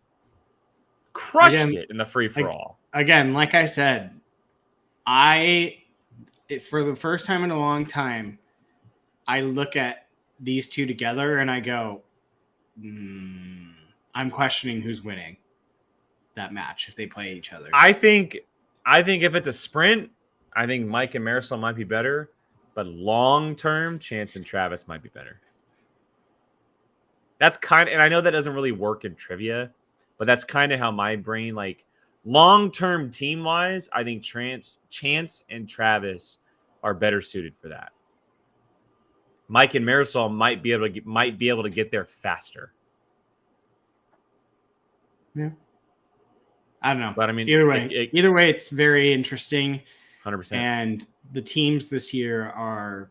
Crushed it in the free-for-all. Again, like I said, for the first time in a long time, I look at these two together and I go, I'm questioning who's winning that match if they play each other. I think if it's a sprint, I think Mike and Marisol might be better, but long term, Chance and Travis might be better. That's and I know that doesn't really work in trivia, but that's kind of how my brain, like, long term team wise, I think Chance and Travis are better suited for that. Mike and Marisol might be able to get there faster. Yeah. I don't know. But I mean, either way, it's very interesting. 100%. And the teams this year are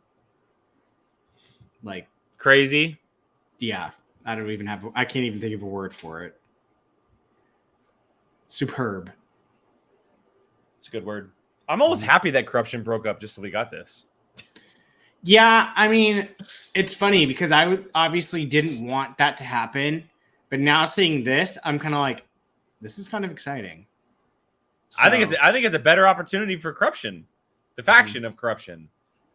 like crazy. Yeah. I can't even think of a word for it. Superb. It's a good word. I'm almost happy that Korruption broke up just so we got this. Yeah, I mean, it's funny because I obviously didn't want that to happen, but now seeing this, I'm kind of like, this is kind of exciting. So, I think it's a better opportunity for Korruption, the faction of Korruption.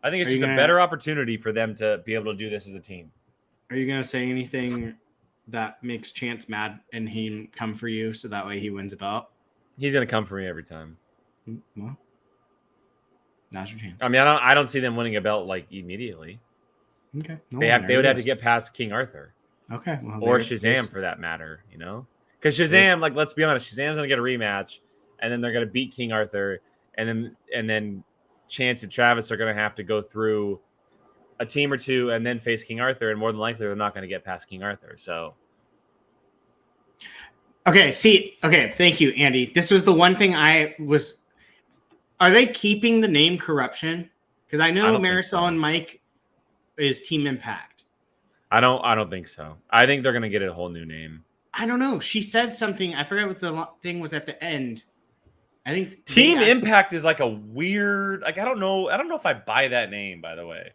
I think it's just a better opportunity for them to be able to do this as a team. Are you gonna say anything that makes Chance mad and him come for you so that way he wins a belt? He's gonna come for me every time. Well, now's your chance. I mean, I don't see them winning a belt like immediately. Okay, they would have to get past King Arthur. Okay, well, or Shazam for that matter, you know, because Shazam, like, let's be honest, Shazam's gonna get a rematch, and then they're gonna beat King Arthur, and then Chance and Travis are gonna have to go through a team or two and then face King Arthur, and more than likely they're not gonna get past King Arthur. So, okay, thank you, Andy. This was the one thing I was. Are they keeping the name Korruption? Because I know Marisol and Mike is Team Impact. I don't think so. I think they're gonna get a whole new name. I don't know. She said something. I forgot what the thing was at the end. I think Team Impact is like a weird. Like, I don't know if I buy that name. By the way,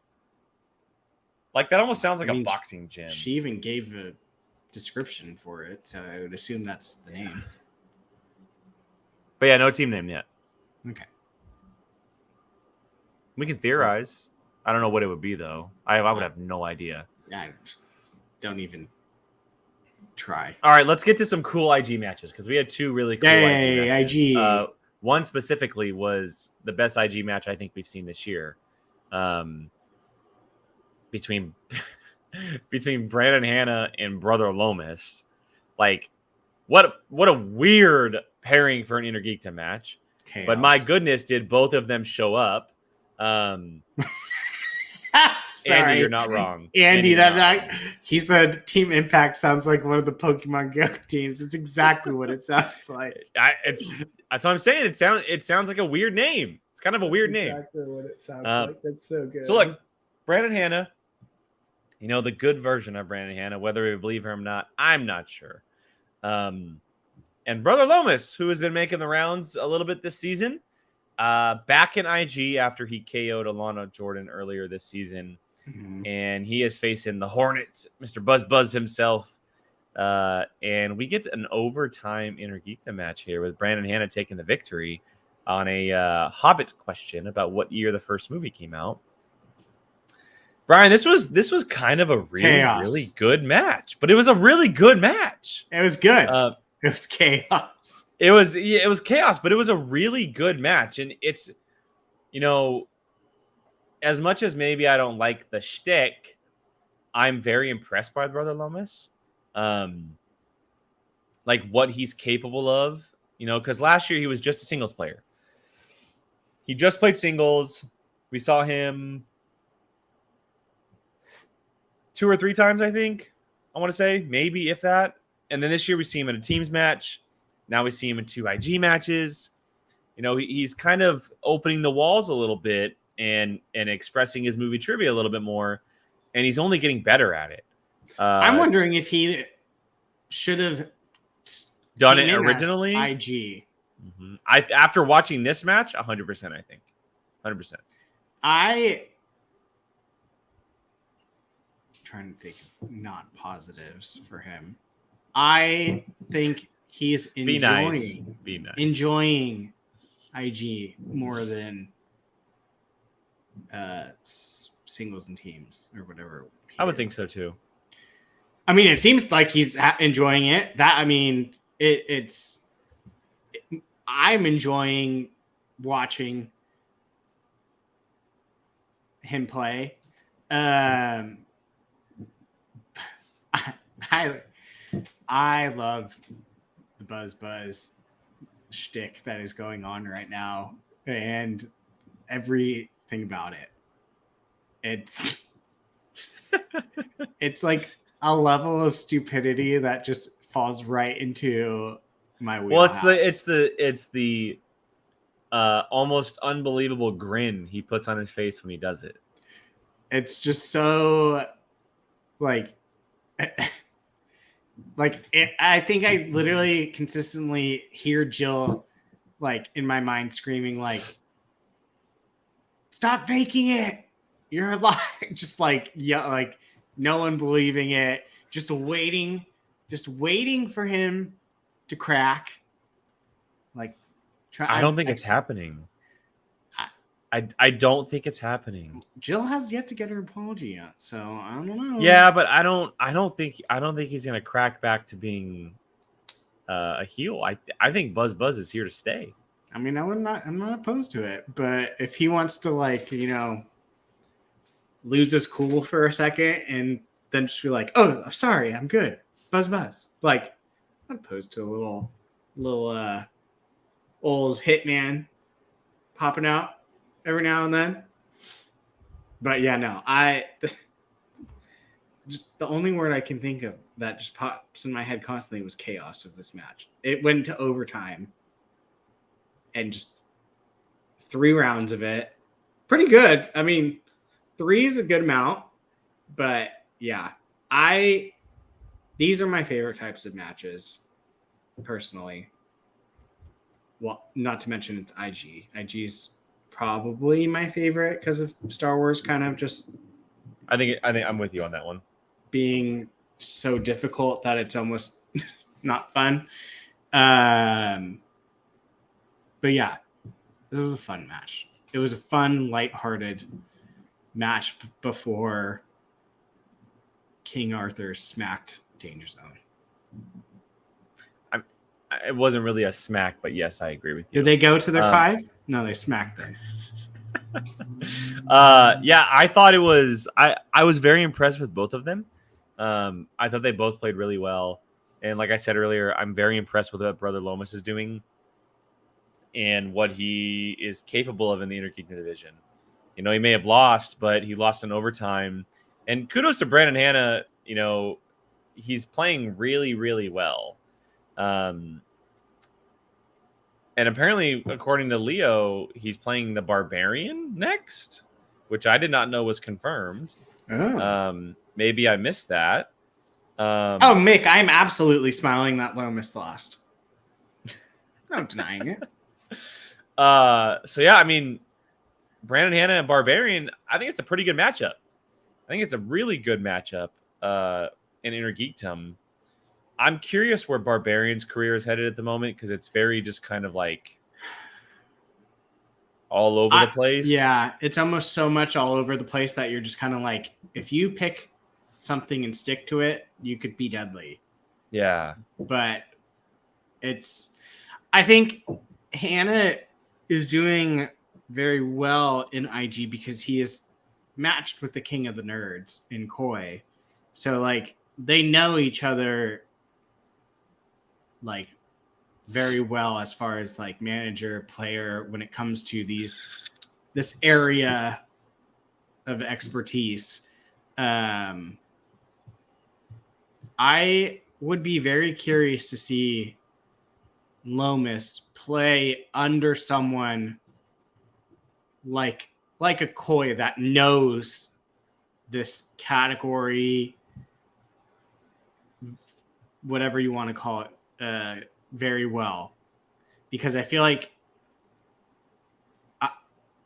like, that almost sounds like a boxing gym. She even gave a description for it, so I would assume that's the name. But yeah, no team name yet. Okay. We can theorize. I don't know what it would be, though. I would have no idea. I don't even try. All right, let's get to some cool IG matches because we had two really cool IG matches. IG. One specifically was the best IG match I think we've seen this year. Between Brandon Hanna and Brother Lomas. Like, what a weird pairing for an Inner Geekdom match. Chaos. But my goodness, did both of them show up? Sorry. Andy, you're not wrong. Andy, he said Team Impact sounds like one of the Pokemon Go teams. It's exactly what it sounds like. That's what I'm saying. It sounds like a weird name. It's kind of a weird name. Exactly what it sounds like. That's so good. So look, Brandon Hanna, you know, the good version of Brandon Hanna, whether we believe him or not, I'm not sure. And Brother Lomas, who has been making the rounds a little bit this season, back in IG after he KO'd Alana Jordan earlier this season. Mm-hmm. And he is facing the Hornet, Mr. Buzz himself. And we get an overtime Inner Geekdom match here with Brandon Hanna taking the victory on a Hobbit question about what year the first movie came out. Brian, this was kind of a really good match, but it was a really good match. It was good. It was chaos. It was chaos, but it was a really good match. And it's, you know, as much as maybe I don't like the shtick, I'm very impressed by Brother Lomas. Like what he's capable of, you know, because last year he was just a singles player. He just played singles. We saw him 2 or 3 times, I think. I want to say, maybe if that. And then this year we see him in a teams match. Now we see him in 2 IG matches. You know, he's kind of opening the walls a little bit and expressing his movie trivia a little bit more. And he's only getting better at it. I'm wondering if he should have done it originally. IG. Mm-hmm. After watching this match, 100%, I think. 100%. I'm trying to think of not positives for him. I think he's enjoying enjoying IG more than singles and teams or whatever. I would think so too. I mean, it seems like he's enjoying it. I'm enjoying watching him play. I love the buzz shtick that is going on right now, and everything about it. It's like a level of stupidity that just falls right into my wheelhouse. Well, it's the almost unbelievable grin he puts on his face when he does it. It's just so like I think I literally consistently hear Jill like in my mind screaming like, stop faking it, you're alive. Just like, yeah, like no one believing it, just waiting for him to crack. Like, I don't think it's happening. I don't think it's happening. Jill has yet to get her apology yet, so I don't know. Yeah, but I don't think he's gonna crack back to being a heel. I think Buzz is here to stay. I mean, I'm not opposed to it, but if he wants to, like, you know, lose his cool for a second and then just be like, oh, sorry, I'm good, Buzz, like, I'm opposed to a little old hitman popping out every now and then. But yeah, no, just the only word I can think of that just pops in my head constantly was chaos of this match. It went to overtime and just 3 rounds of it. Pretty good. I mean, 3 is a good amount, but yeah, these are my favorite types of matches personally. Well, not to mention it's IG. IG's probably my favorite because of Star Wars kind of just I think I'm with you on that one. Being so difficult that it's almost not fun. But yeah, this was a fun match. It was a fun, lighthearted match before King Arthur smacked Danger Zone. It wasn't really a smack, but yes, I agree with you. Did they go to their 5? No, they smacked them. Yeah, I thought it was. I was very impressed with both of them. I thought they both played really well, and like I said earlier, I'm very impressed with what Brother Lomas is doing and what he is capable of in the Interkingdom division. You know, he may have lost, but he lost in overtime. And kudos to Brandon Hanna. You know, he's playing really, really well. And apparently, according to Leo, he's playing the Barbarian next, which I did not know was confirmed. Oh. Maybe I missed that. Mick, I'm absolutely smiling that Lomas lost. I'm denying it. So yeah, I mean, Brandon Hanna and Barbarian, I think it's a pretty good matchup. I think it's a really good matchup in Intergeekdom. I'm curious where Barbarian's career is headed at the moment because it's very just kind of like all over the place. Yeah, it's almost so much all over the place that you're just kind of like, if you pick something and stick to it, you could be deadly. Yeah. But I think Hanna is doing very well in IG because he is matched with the king of the nerds in Koi. So like they know each other like very well as far as like manager player when it comes to this area of expertise. I would be very curious to see Lomas play under someone like a Koi that knows this category, whatever you want to call it, very well, because I feel like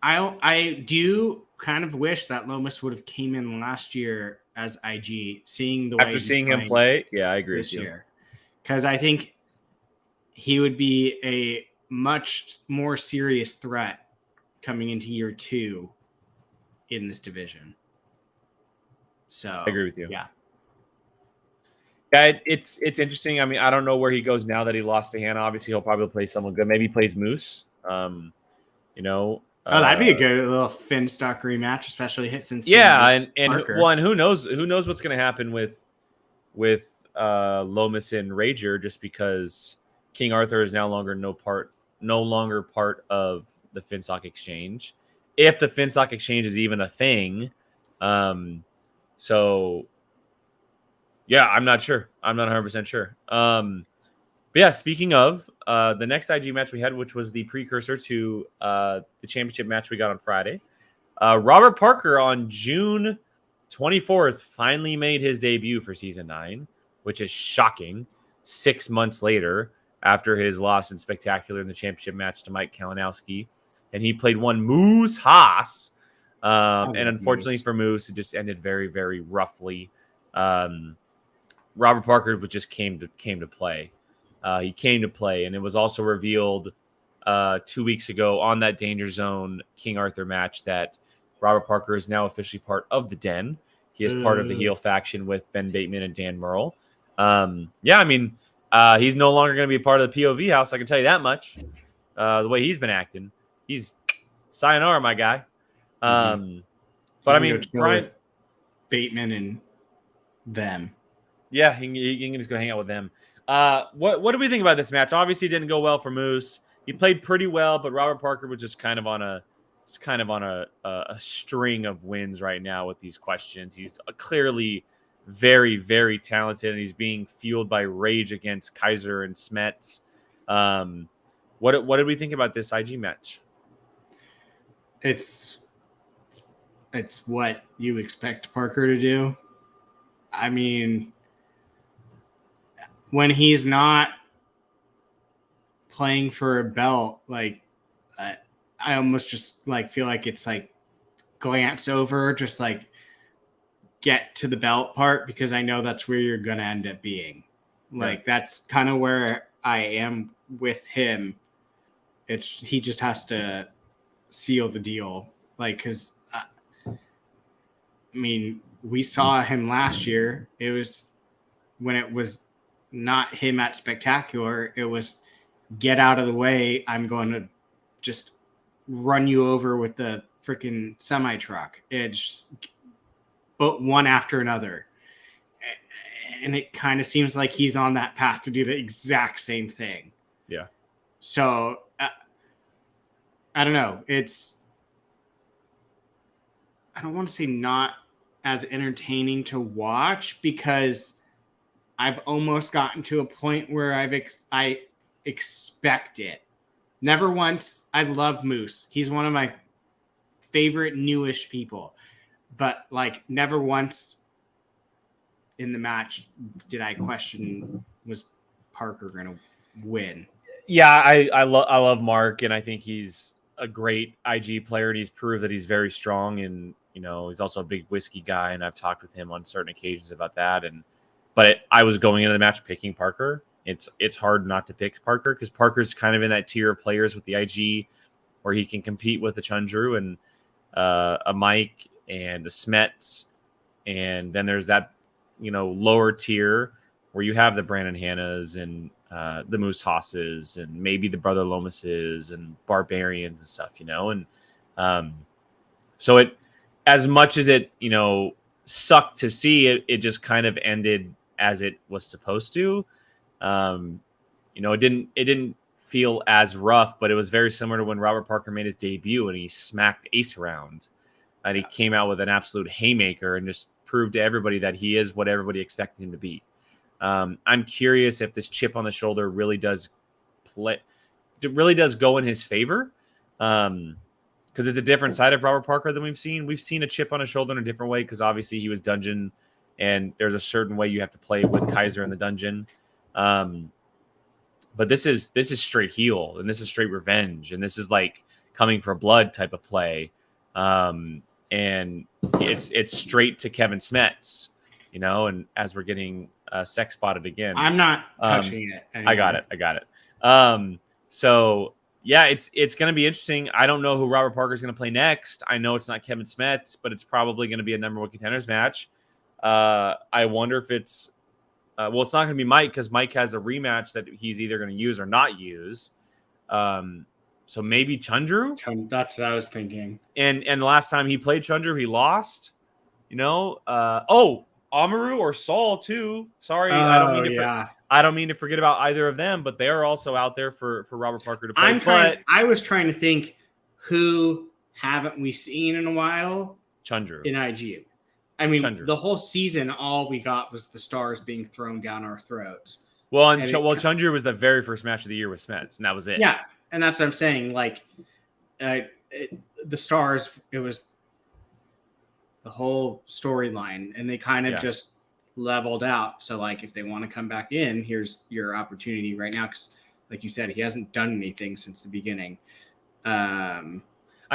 I do kind of wish that Lomas would have came in last year as IG, seeing the way after seeing him play. Yeah, I agree this with you. year, because I think he would be a much more serious threat coming into year 2 in this division. So I agree with you. Yeah. Yeah, it's interesting. I mean, I don't know where he goes now that he lost to Hanna. Obviously, he'll probably play someone good. Maybe he plays Moose. You know, Oh, that'd be a good little Finstock rematch, especially since and Parker. and who knows what's going to happen with Lomas and Rager, just because King Arthur is no longer part of the Finstock Exchange, if the Finstock Exchange is even a thing. So yeah, I'm not sure. I'm not 100% sure. But yeah, speaking of the next IG match we had, which was the precursor to the championship match we got on Friday, Robert Parker on June 24th finally made his debut for season 9, which is shocking. 6 months later, after his loss in Spectacular in the championship match to Mike Kalinowski, and he played one Moose Haas. And unfortunately for Moose, it just ended very, very roughly. Robert Parker just came to play. He came to play, and it was also revealed 2 weeks ago on that Danger Zone King Arthur match that Robert Parker is now officially part of the Den. He is part of the heel faction with Ben Bateman and Dan Murrell. Yeah, I mean, he's no longer going to be a part of the POV house. I can tell you that much. The way he's been acting, he's sayonara, my guy. But I mean, Brian, Bateman and them. Yeah, he can just go hang out with them. What do we think about this match? Obviously, it didn't go well for Moose. He played pretty well, but Robert Parker was just kind of on a string of wins right now with these questions. He's clearly very, very talented, and he's being fueled by rage against Kaiser and Smets. What did we think about this IG match? It's what you expect Parker to do. I mean, when he's not playing for a belt, like I almost just like feel like it's like glance over, just like get to the belt part, because I know that's where you're gonna end up being. Like that's kind of where I am with him. He just has to seal the deal, like, because I mean, we saw him last year. It was when it was not him at Spectacular. It was get out of the way. I'm going to just run you over with the freaking semi truck. It's but one after another. And it kind of seems like he's on that path to do the exact same thing. Yeah. So I don't know. I don't want to say not as entertaining to watch, because I've almost gotten to a point where I expect it. Never once. I love Moose. He's one of my favorite newish people, but like never once in the match did I question, was Parker going to win? Yeah, I love Mark, and I think he's a great IG player, and he's proved that he's very strong, and he's also a big whiskey guy, and I've talked with him on certain occasions about that. But I was going into the match picking Parker. It's hard not to pick Parker, because Parker's kind of in that tier of players with the IG where he can compete with a Chundru and a Mike and a Smets, and then there's that lower tier where you have the Brandon Hannas and the Moose Hosses and maybe the Brother Lomases and Barbarians and stuff, and so it, as much as it sucked to see, it just kind of ended as it was supposed to. It didn't feel as rough, but it was very similar to when Robert Parker made his debut and he smacked Ace around, and he came out with an absolute haymaker and just proved to everybody that he is what everybody expected him to be. I'm curious if this chip on the shoulder really does go in his favor, because it's a different side of Robert Parker than we've seen. We've seen a chip on his shoulder in a different way, because obviously he was dungeon, and there's a certain way you have to play with Kaiser in the dungeon. But this is straight heel, and this is straight revenge, and this is like coming for blood type of play. And it's straight to Kevin Smets, and as we're getting sex spotted again. I'm not touching it anymore. I got it. So yeah, it's going to be interesting. I don't know who Robert Parker is going to play next. I know it's not Kevin Smets, but it's probably going to be a number one contenders match. I wonder if it's it's not going to be Mike, because Mike has a rematch that he's either going to use or not use. So maybe Chundru. That's what I was thinking. And the last time he played Chundru, he lost. Amaru or Saul too. Sorry, I don't mean to forget about either of them, but they are also out there for Robert Parker to play. I was trying to think, who haven't we seen in a while? Chundru in IG. I mean, the whole season, all we got was the stars being thrown down our throats. Well, Chundru was the very first match of the year with Smets, and that was it. Yeah, and that's what I'm saying. Like, the stars, it was the whole storyline, and they kind of just leveled out. So, like, if they want to come back in, here's your opportunity right now. Because, like you said, he hasn't done anything since the beginning. I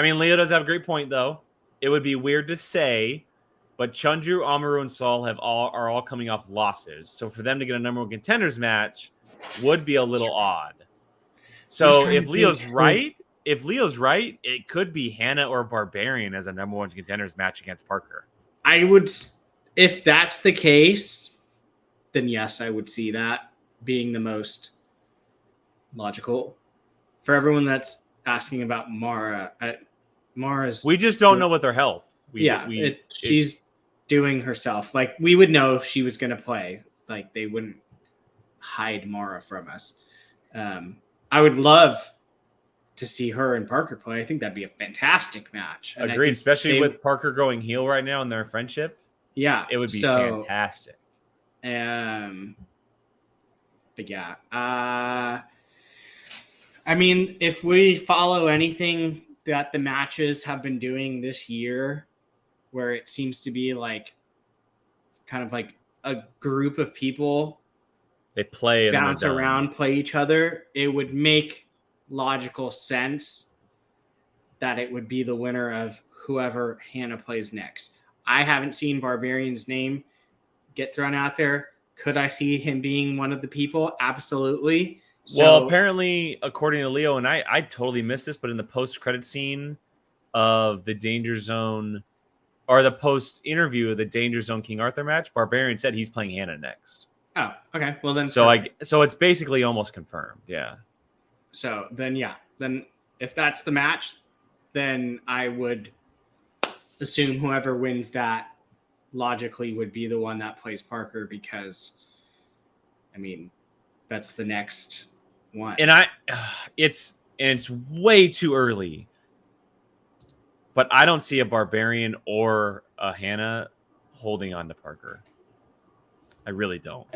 mean, Leo does have a great point, though. It would be weird to say, but Chundru, Amaru, and Saul are all coming off losses. So for them to get a number one contenders match would be a little odd. So if Leo's right, it could be Hannah or Barbarian as a number one contenders match against Parker. I would, if that's the case, then yes, I would see that being the most logical. For everyone that's asking about Mara, Mara's. We just don't know what their health. She's doing herself. Like, we would know if she was going to play. Like, they wouldn't hide Mara from us. I would love to see her and Parker play. I think that'd be a fantastic match. And agreed, especially with Parker going heel right now in their friendship. Yeah, it would be fantastic. But yeah, I mean, if we follow anything that the matches have been doing this year, where it seems to be like kind of like a group of people, they play and bounce around, play each other, it would make logical sense that it would be the winner of whoever Hannah plays next. I haven't seen Barbarian's name get thrown out there. Could I see him being one of the people? Absolutely. Well, apparently, according to Leo, and I totally missed this, but in the post-credit scene of the Danger Zone, or the post-interview of the Danger Zone King Arthur match, Barbarian said he's playing Hannah next. Oh, okay. Well, then. So it's basically almost confirmed. Yeah. So then, then if that's the match, then I would assume whoever wins that logically would be the one that plays Parker, because, I mean, that's the next one. And it's way too early, but I don't see a Barbarian or a Hannah holding on to Parker. I really don't.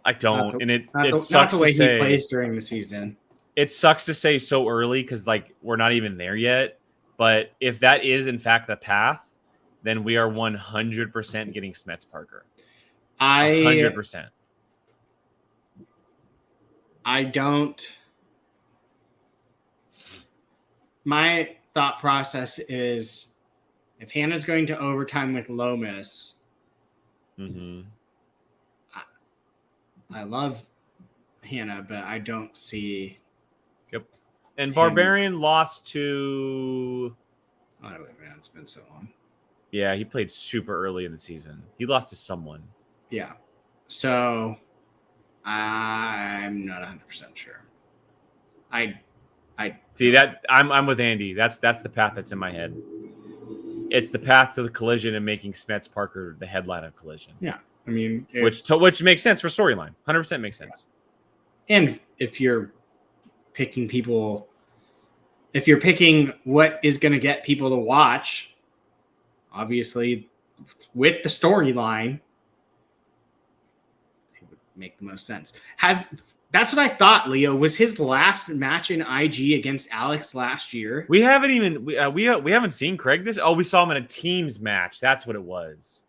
I don't, and it sucks not the way to say, he plays during the season. It sucks to say so early because, like, we're not even there yet. But if that is in fact the path, then we are 100% getting Smets Parker. 100%. I don't. My thought process is, if Hannah's going to overtime with Lomas, I love Hannah, but I don't see. Yep. And Barbarian lost to. Oh, man, it's been so long. Yeah, he played super early in the season. He lost to someone. Yeah. So I'm not 100% sure. I see that I'm with Andy. That's the path that's in my head. It's the path to the Collision and making Smets Parker the headline of Collision. Yeah. I mean, which makes sense for storyline. 100% makes sense. And if you're picking people, if you're picking what is going to get people to watch, obviously with the storyline, it would make the most sense. That's what I thought, Leo. Was his last match in IG against Alex last year? We haven't even we haven't seen Craig this. Oh, we saw him in a teams match. That's what it was.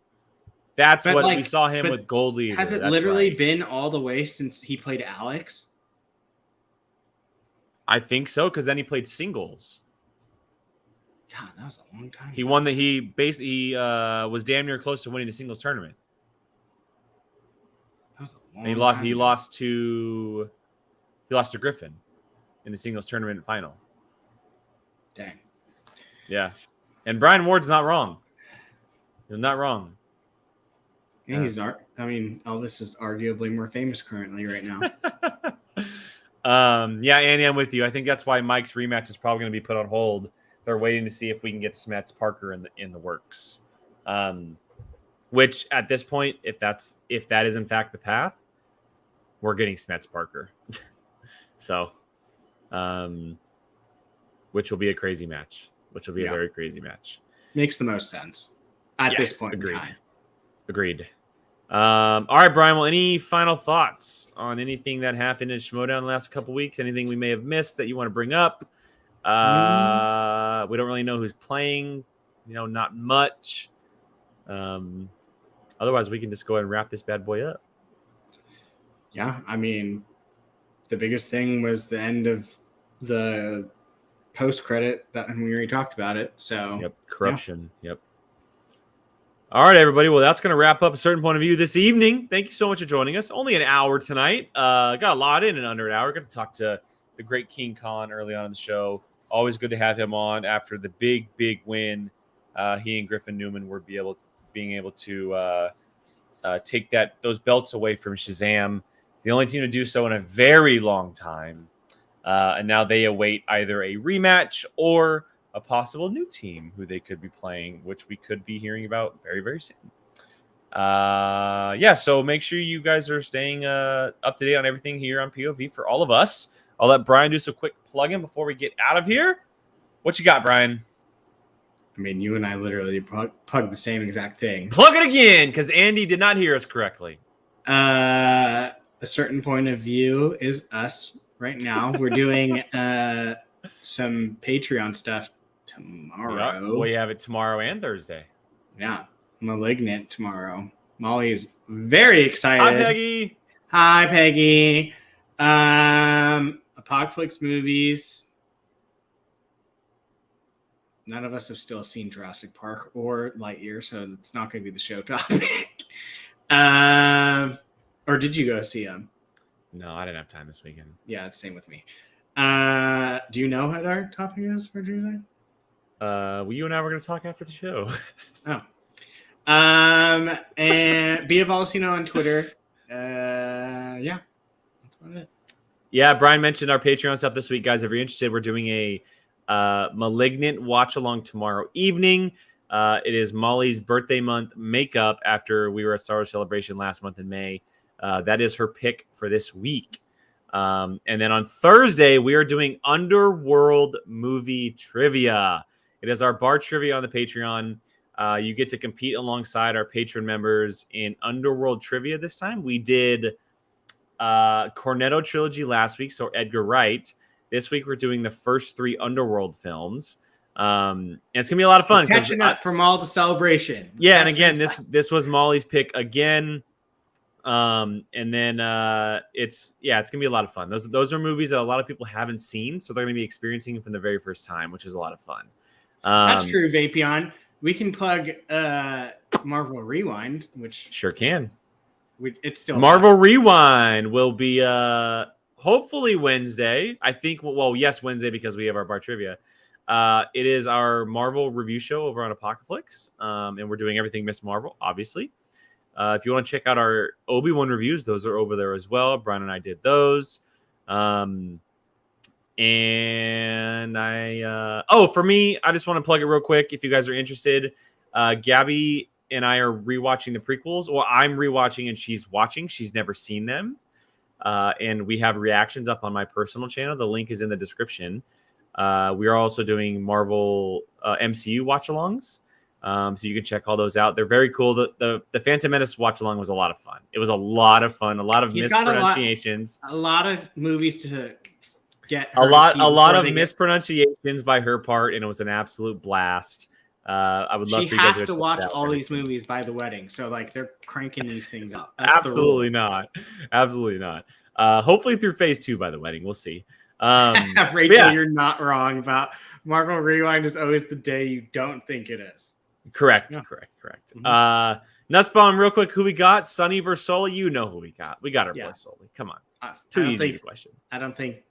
That's what we saw him with Gold Leader. Has it literally been all the way since he played Alex? I think so, because then he played singles. God, that was a long time. He won he basically was damn near close to winning the singles tournament. That was a long time. He lost to Griffin in the singles tournament final. Dang. Yeah. And Brian Ward's not wrong. He's not wrong. And Elvis is arguably more famous currently right now. Yeah, Annie, I'm with you. I think that's why Mike's rematch is probably going to be put on hold. They're waiting to see if we can get Smets Parker in the works. Which at this point, if that is in fact the path, we're getting Smets Parker. So, which will be a crazy match. Which will be a very crazy match. Makes the most sense at this point agreed. in time. Agreed. All right, Brian. Well, any final thoughts on anything that happened in Schmoedown the last couple weeks? Anything we may have missed that you want to bring up? We don't really know who's playing. Not much. Otherwise, we can just go ahead and wrap this bad boy up. Yeah, I mean, the biggest thing was the end of the post credit that we already talked about it. So yep, Korruption. Yeah. Yep. All right, everybody. Well, that's going to wrap up a certain point of view this evening. Thank you so much for joining us. Only an hour tonight. Got a lot in under an hour. Got to talk to the great King Khan early on in the show. Always good to have him on after the big win. He and Griffin Newman were being able to take those belts away from Shazam, the only team to do so in a very long time. And now they await either a rematch or a possible new team who they could be playing, which we could be hearing about very, very soon. So make sure you guys are staying up to date on everything here on POV for all of us. I'll let Brian do some quick plug-in before we get out of here. What you got, Brian? I mean, you and I literally plugged the same exact thing. Plug it again, because Andy did not hear us correctly. A certain point of view is us right now. We're doing some Patreon stuff tomorrow. Yep. We have it tomorrow and Thursday. Yeah, Malignant tomorrow. Molly is very excited. Hi, Peggy. Hi, Peggy. Apocalypse movies. None of us have still seen Jurassic Park or Lightyear, so it's not going to be the show topic. Or did you go see them? No, I didn't have time this weekend. Yeah, it's the same with me. Do you know what our topic is for Tuesday? Well, you and I were going to talk after the show. Oh. And Bia Valsino on Twitter. Yeah, that's about it. Yeah, Brian mentioned our Patreon stuff this week, guys. If you're interested, we're doing a Malignant watch along tomorrow evening. It is Molly's birthday month makeup after we were at Star Wars Celebration last month in May. That is her pick for this week. And then on Thursday, we are doing Underworld movie trivia. It is our bar trivia on the Patreon. You get to compete alongside our patron members in Underworld trivia this time. We did Cornetto trilogy last week, so Edgar Wright. This week, we're doing the first 3 Underworld films. And it's going to be a lot of fun. Catching up from all the celebration. Yeah, and again, this was Molly's pick again. And then it's going to be a lot of fun. Those are movies that a lot of people haven't seen, so they're going to be experiencing them for the very first time, which is a lot of fun. That's true, Vapion. We can plug Marvel Rewind, which sure can. It's still Marvel Rewind will be hopefully Wednesday. I think. Well, yes, Wednesday because we have our bar trivia. It is our Marvel review show over on Apocalypse, and we're doing everything Miss Marvel, obviously. If you want to check out our Obi-Wan reviews, those are over there as well. Brian and I did those. And for me, I just want to plug it real quick. If you guys are interested, Gabby and I are rewatching the prequels. Well, I'm rewatching and she's watching. She's never seen them. And we have reactions up on my personal channel. The link is in the description. We are also doing Marvel MCU watch-alongs. So you can check all those out. They're very cool. The Phantom Menace watch-along was a lot of fun. It was a lot of fun. A lot of mispronunciations. A lot of movies to get. A lot of mispronunciations by her part, and it was an absolute blast. I would love. She has to watch all these movies by the wedding, so they're cranking these things out. Absolutely not. Hopefully through phase 2 by the wedding, we'll see. Rachel, you're not wrong about Marvel Rewind. Is always the day you don't think it is. Correct. Mm-hmm. Nussbaum, real quick, who we got? Sonny versus Sully. You know who we got. We got our boy Sully. Come on. Too easy question. I don't think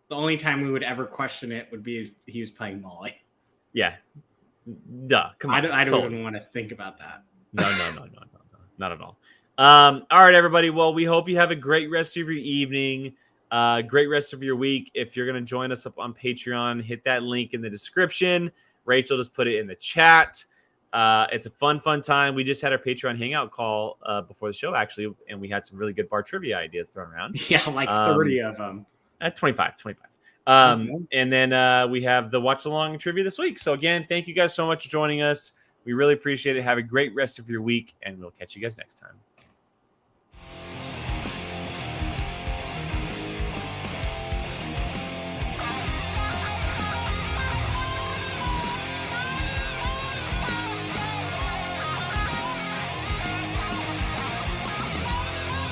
the only time we would ever question it would be if he was playing Molly. Yeah. Duh. Come on. I don't even want to think about that. No. Not at all. All right, everybody. Well, we hope you have a great rest of your evening. Great rest of your week. If you're going to join us up on Patreon, hit that link in the description. Rachel just put it in the chat. It's a fun time. We just had our Patreon hangout call before the show, actually, and we had some really good bar trivia ideas thrown around. Yeah, like 30 of them. 25. Okay. And then we have the watch along trivia this week. So again, thank you guys so much for joining us. We really appreciate it. Have a great rest of your week, and we'll catch you guys next time.